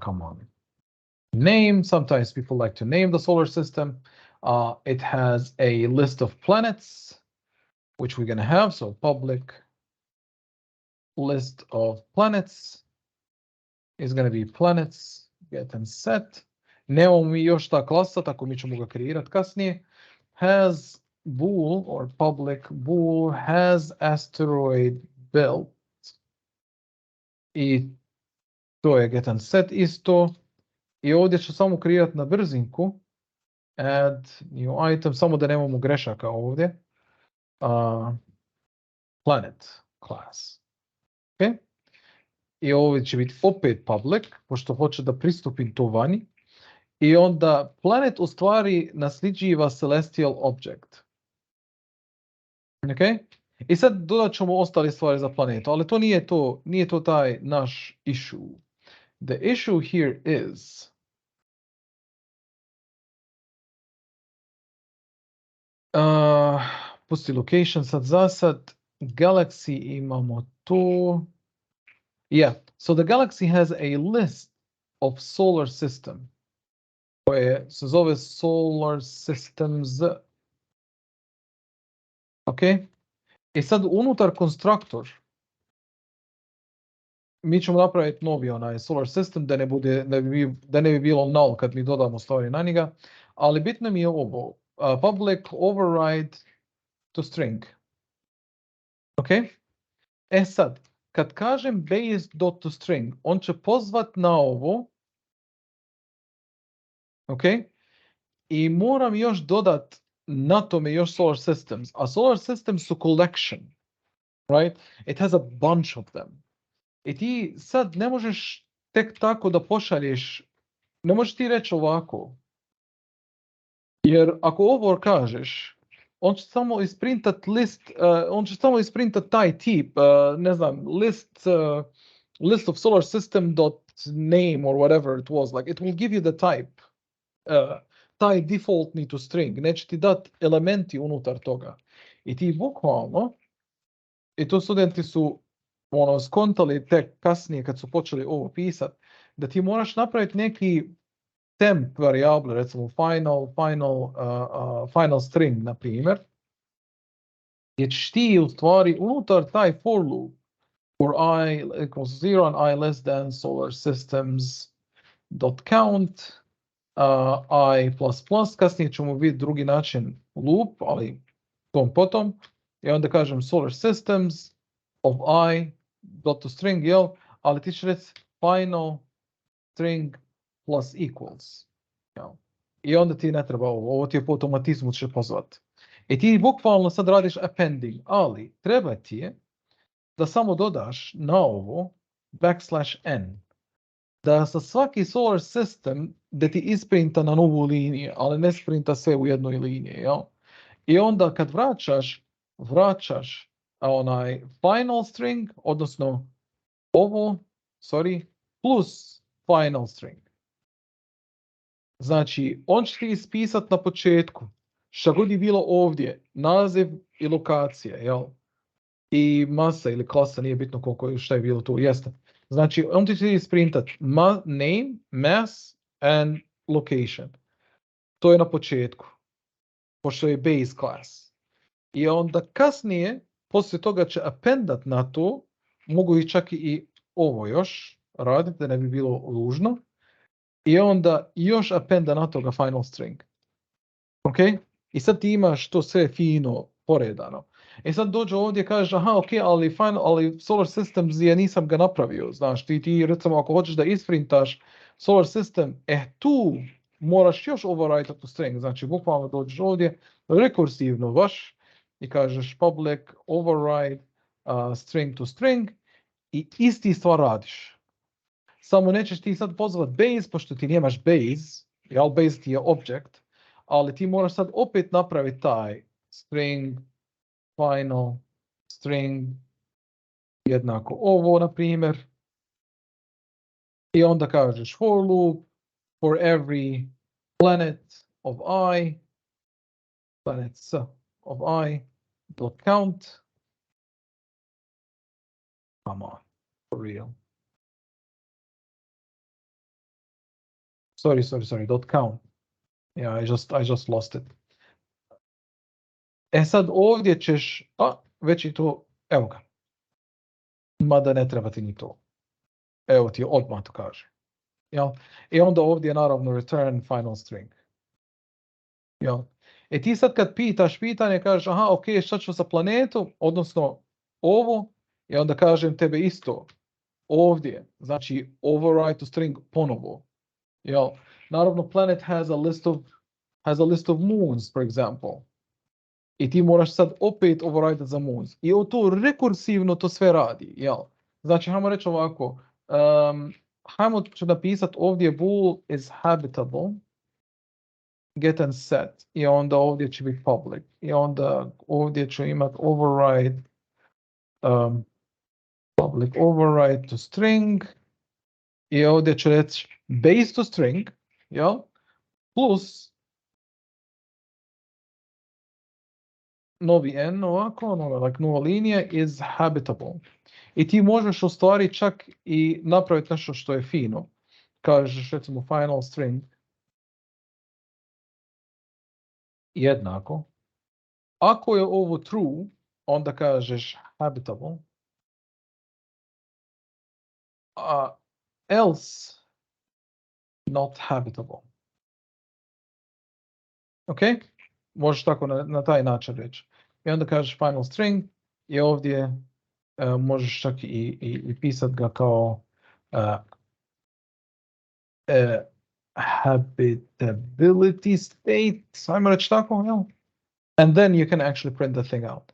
Come on. Name. Sometimes people like to name the solar system. It has a list of planets, which we're going to have. So public list of planets is going to be planets, get and set. Nemamo mi još ta klasa, tako mi ćemo ga kreirati kasnije. Has bool or public bool has asteroid belt. I to je get and set isto. I ovdje ću samo kreirati na brzinku. Add new item, samo da nemamo grešaka ovdje. Planet class. Okay. I ovdje će biti opet public, pošto hoće da pristupim to vani. I onda planet u stvari nasljeđiva celestial object. Okay? I sad dodat ćemo ostale stvari za planetu, ali to nije to taj naš issue. The issue here is pusti location, sad za sad Galaxy imamo tu. Yeah, so the Galaxy has a list of solar system koje se zove solar systems. Ok, i sad unutar konstruktor mi ćemo napraviti novi onaj solar system da ne bi bilo null kad mi dodamo stvari na njega, ali bitno mi je ovo public override to string. Ok, sad kad kažem base.toString, on će pozvat na ovo. Ok, i moram još dodat na tome još solar systems, a solar systems su collection, right? It has a bunch of them. I ti sad ne možeš tek tako da pošalješ, ne možeš ti reći ovako, jer ako ovo kažeš, on će samo isprintat list, on će samo isprintat taj tip, ne znam, list of solar system dot name or whatever it was, like it will give you the type, taj defaultni to string, neće ti dat elementi unutar toga. I ti bukvalno, i to studenti su skontali tek kasnije kad su počeli ovo pisat, da ti moraš napraviti neki temp variable, recimo final string, na primjer, gdje ćeš ti u stvari unutar taj for loop for I equals 0 and I less than solar systems dot count I plus plus, kasnije ćemo vidjeti drugi način loop, ali tom potom, i onda kažem solar systems of I dot to string, jel? Ali ti ćeš reći final string plus equals. Jel? I onda ti ne treba ovo ti je po automatizmu će pozvati. I ti bukvalno sad radiš appending, ali treba ti je da samo dodaš na ovo \n. Da sa svaki solar system da ti isprinta na novu liniju, ali ne sprinta sve u jednoj liniji. Jel? I onda kad vraćaš onaj final string, odnosno ovo, plus final string. Znači, on će ti ispisati na početku, šta god je bilo ovdje, naziv i lokacija, jel? I masa ili klasa, nije bitno koliko, šta je bilo tu, jeste. Znači, on će ti isprintat name, mass and location. To je na početku, pošto je base class. I onda kasnije, poslije toga će appendat na to, mogu i čak i ovo još raditi, da ne bi bilo ružno. I onda još appenda na toga final string. Ok? I sad ti imaš to sve fino poredano. I sad dođe ovdje i kažeš, aha, ok, ali solar systems je nisam ga napravio. Znaš, ti recimo ako hoćeš da isprintaš solar system, tu moraš još overwrite to string. Znači, bukvalno dođeš ovdje, rekursivno baš, i kažeš public override string to string i isti stvar radiš. Samo nećeš ti sad pozvat base, pošto ti nemaš base, jel, base ti je object, ali ti moraš sad opet napraviti taj string, final, string, jednako ovo, na primjer. I onda kažeš for loop, for every planet of I, planets of I, dot count. Come on, for real. Sorry, dot count. Yeah, I just lost it. E sad ovdje ćeš, već i to, evo ga. Mada ne treba ti ni to. Evo ti odmah to kaže. Jel? I onda ovdje je naravno return final string. Jel? E ti sad kad pitaš pitanje, kažeš, aha, ok, šta ću sa planetu, odnosno ovo, i onda kažem tebe isto, ovdje, znači override to string ponovo. Jel? Naravno, planet has a list of moons, for example. I ti moraš sad opet override za moons. I to rekursivno to sve radi. Jel? Znači, hajmo reći ovako, hajmo ću napisati ovdje bool is habitable, get and set. I onda ovdje će biti public. I onda ovdje ću imati override, public override to string. I ovdje ću reći base to string, jel? Plus novi n ovako, nova linija is habitable. I ti možeš u stvari čak i napraviti nešto što je fino. Kažeš recimo final string jednako. Ako je ovo true, onda kažeš habitable. Else not habitable. Ok? Možeš tako na taj način reći. I onda kažeš final string i ovdje možeš čak i pisati ga kao habitability state. Ajmo reći tako, jel? And then you can actually print the thing out.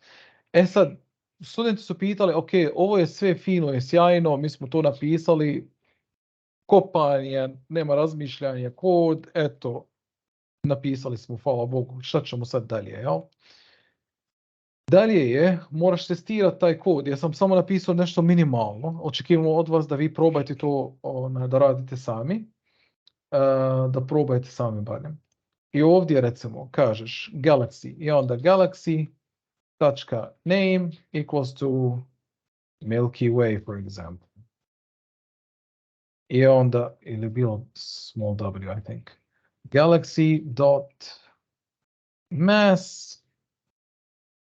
E sad, studenti su pitali, ok, ovo je sve fino, je sjajno, mi smo to napisali, kopanje, nema razmišljanja, kod, eto, napisali smo, hvala Bogu, šta ćemo sad dalje, jel? Dalje je, moraš testirati taj kod, ja sam samo napisao nešto minimalno, očekivamo od vas da vi probajte to, da radite sami, da probajte sami barem. I ovdje recimo kažeš Galaxy i onda Galaxy.name equals to Milky Way, for example. I onda, ili bilo small w, I think. Galaxy.mass,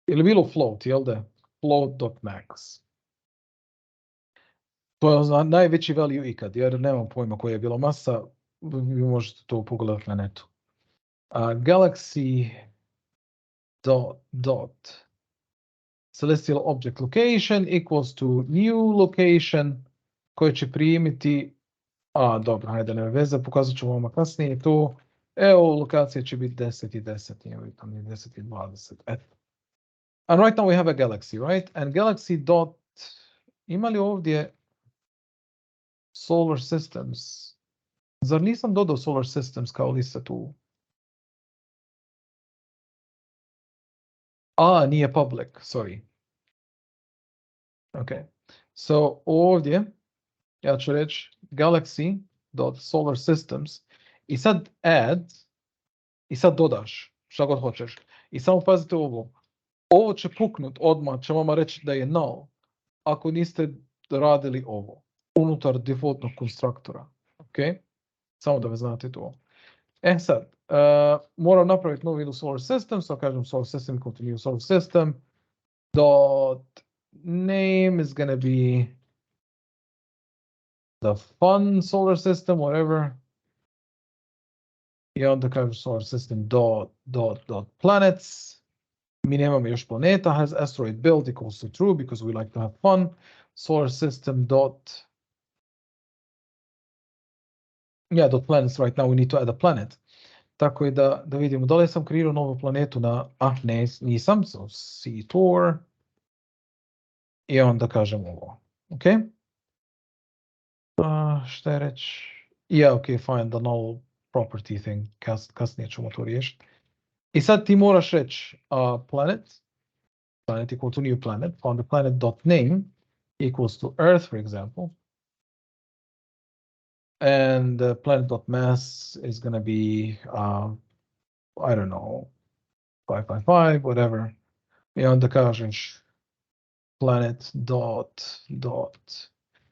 ili bilo float, jel da? Float.max. To je najveći value ikad, jer nemam pojma koja je bila masa, vi možete to pogledati na netu. Galaxy dot celestial object location equals to new location koje će primiti, dobro, hajde, ne veze, pokazat ću vam kasnije to. Evo, lokacija će biti 10 i 10, nije tam je 10 i 20, eto. And right now we have a galaxy, right? And galaxy dot, ima li ovdje solar systems? Zar nisam dodao solar systems kao lista tu? Nije public, sorry. Okay. So ovdje ja ću reći galaxy.solarsystems i sad add i sad dodaš šta god hoćeš. I samo pazite ovo. Ovo će puknut odmah, će vama reći da je null ako niste radili ovo unutar defaultnog konstruktora. Ok? Samo da vi znate to. Sad, moram napraviti novi new solar system, so kažem solar system equal to new solar system dot name is gonna be the fun solar system, whatever. I onda kažem solar system dot planets. Mi nemamo još planeta, has asteroid build equals to true because we like to have fun. Solar system dot planets, right now we need to add a planet. Tako je da vidimo, da li sam kreirao novu planetu na, ne, nisam, so C-Tor. I onda kažem ovo, ok? Šta je reći? Ok, fine, the null property thing, kasnije ćemo to riješiti. I sad ti moraš reći planet equal to new planet, pa onda planet.name equals to Earth, for example. And planet.mass is going to be, I don't know, 555, whatever. I onda kažeš planet dot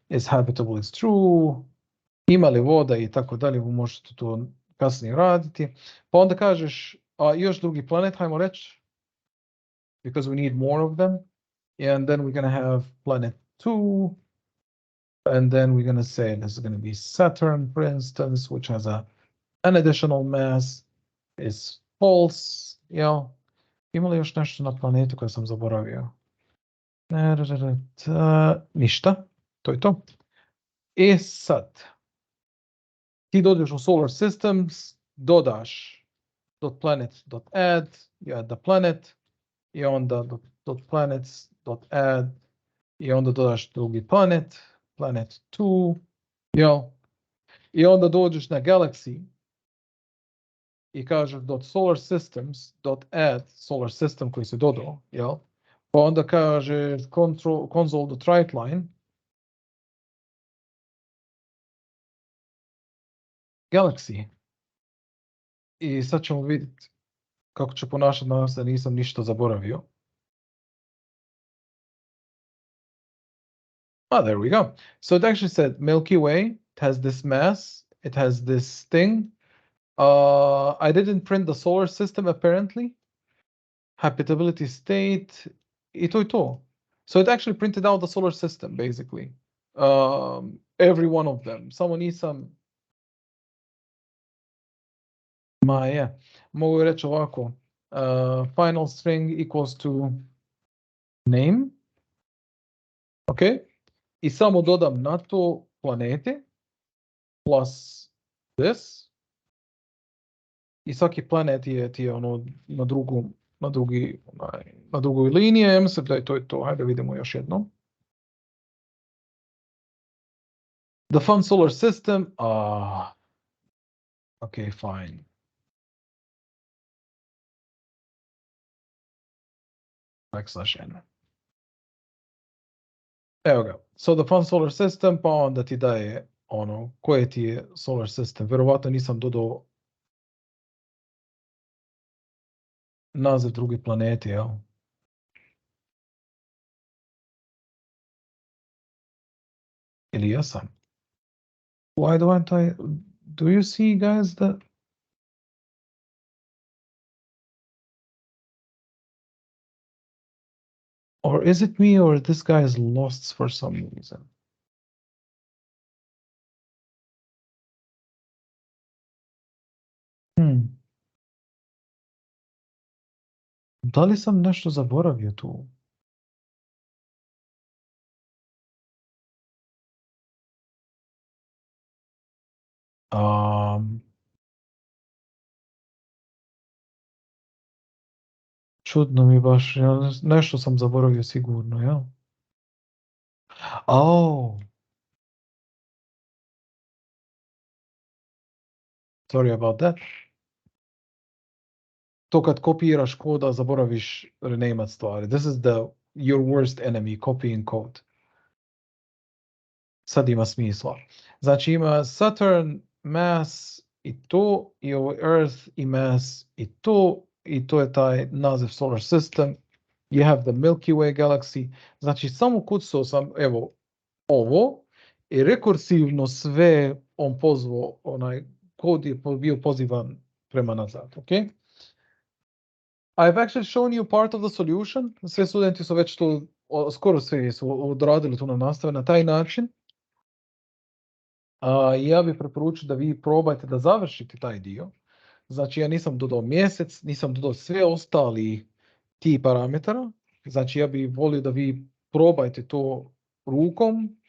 is habitable is true, ima li voda i tako dalje, možete to kasnije raditi. Pa onda kažeš još drugi planet, hajmo reći, because we need more of them. And then we're going to have planet 2. And then we're going to say this is going to be Saturn, for instance, which has an additional mass, is false. Ima li još nešto na planetu koje sam zaboravio? Ništa, to je to. Sad, ti dođeš u solar systems, dodaš .planet.add, you add the planet, i onda .planets.add, i onda dodaš drugi planet, planet 2, i onda dođeš na Galaxy i kažeš .solarsystems.add solar system koji se dodao, pa onda kažeš console.writeLine Galaxy. I sad ćemo vidjeti kako će ponašati nas da nisam ništa zaboravio. There we go. So it actually said Milky Way, it has this mass, it has this thing. I didn't print the solar system apparently. Habitability state, i to je to. So it actually printed out the solar system basically. Every one of them. Samo nisam... Mogu reći ovako. Final string equals to name. Ok. I samo dodam na to planete plus this. I svaki planet ti je ono na drugom na drugoj liniji. Ja mislim da je to. Hajde vidimo još jednom. The Fun Solar System. Okay, fine. /n. Evo ga. So the Fun Solar System, pa onda ti daje ono, koje ti je Solar System. Vjerovatno nisam dodao naziv druge planete, jel? Ili jesam? Why don't I... Do you see, guys, that... Or is it me, or this guy is lost for some reason? Da li sam nešto zaboravio tu? Čudno mi baš, nešto sam zaboravio sigurno, ja? Oh. Sorry about that. To kad kopiraš koda, zaboraviš renamati stvari. This is your worst enemy, copying code. Sad ima smisla. Znači ima Saturn, Mass i to, i ovo Earth i Mass i to je taj naziv Solar System. You have the Milky Way Galaxy. Znači samo kucao sam, evo, ovo i rekursivno sve on pozvao, onaj kod je bio pozivan prema nazad, ok? I've actually shown you part of the solution. Sve studenti su već to, skoro svi su odradili tu na nastave na taj način. Ja bih preporučio da vi probajte da završite taj dio. Znači ja nisam dodao mjesec, nisam dodao sve ostali ti parametara. Znači ja bih volio da vi probajte to rukom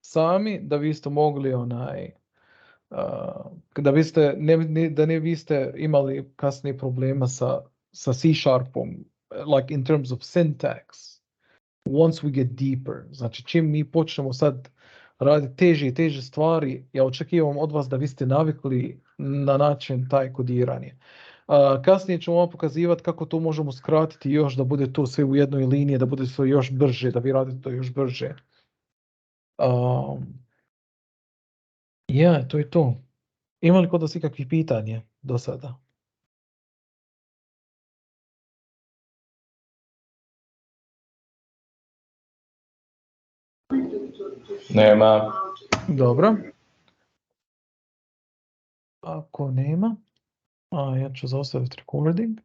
sami, da vi ste mogli da ne biste imali kasnije problema sa C-sharpom, like in terms of syntax. Once we get deeper, znači čim mi počnemo sad raditi teže i teže stvari, ja očekivam od vas da vi ste navikli na način taj kodiranje. Kasnije ćemo vam pokazivati kako to možemo skratiti još, da bude to sve u jednoj liniji, da bude sve još brže, da vi radite to još brže. To je to. Ima li kod vas ikakvih pitanja do sada? Nema. Dobro. Ako nema, ja ću zaustaviti recording.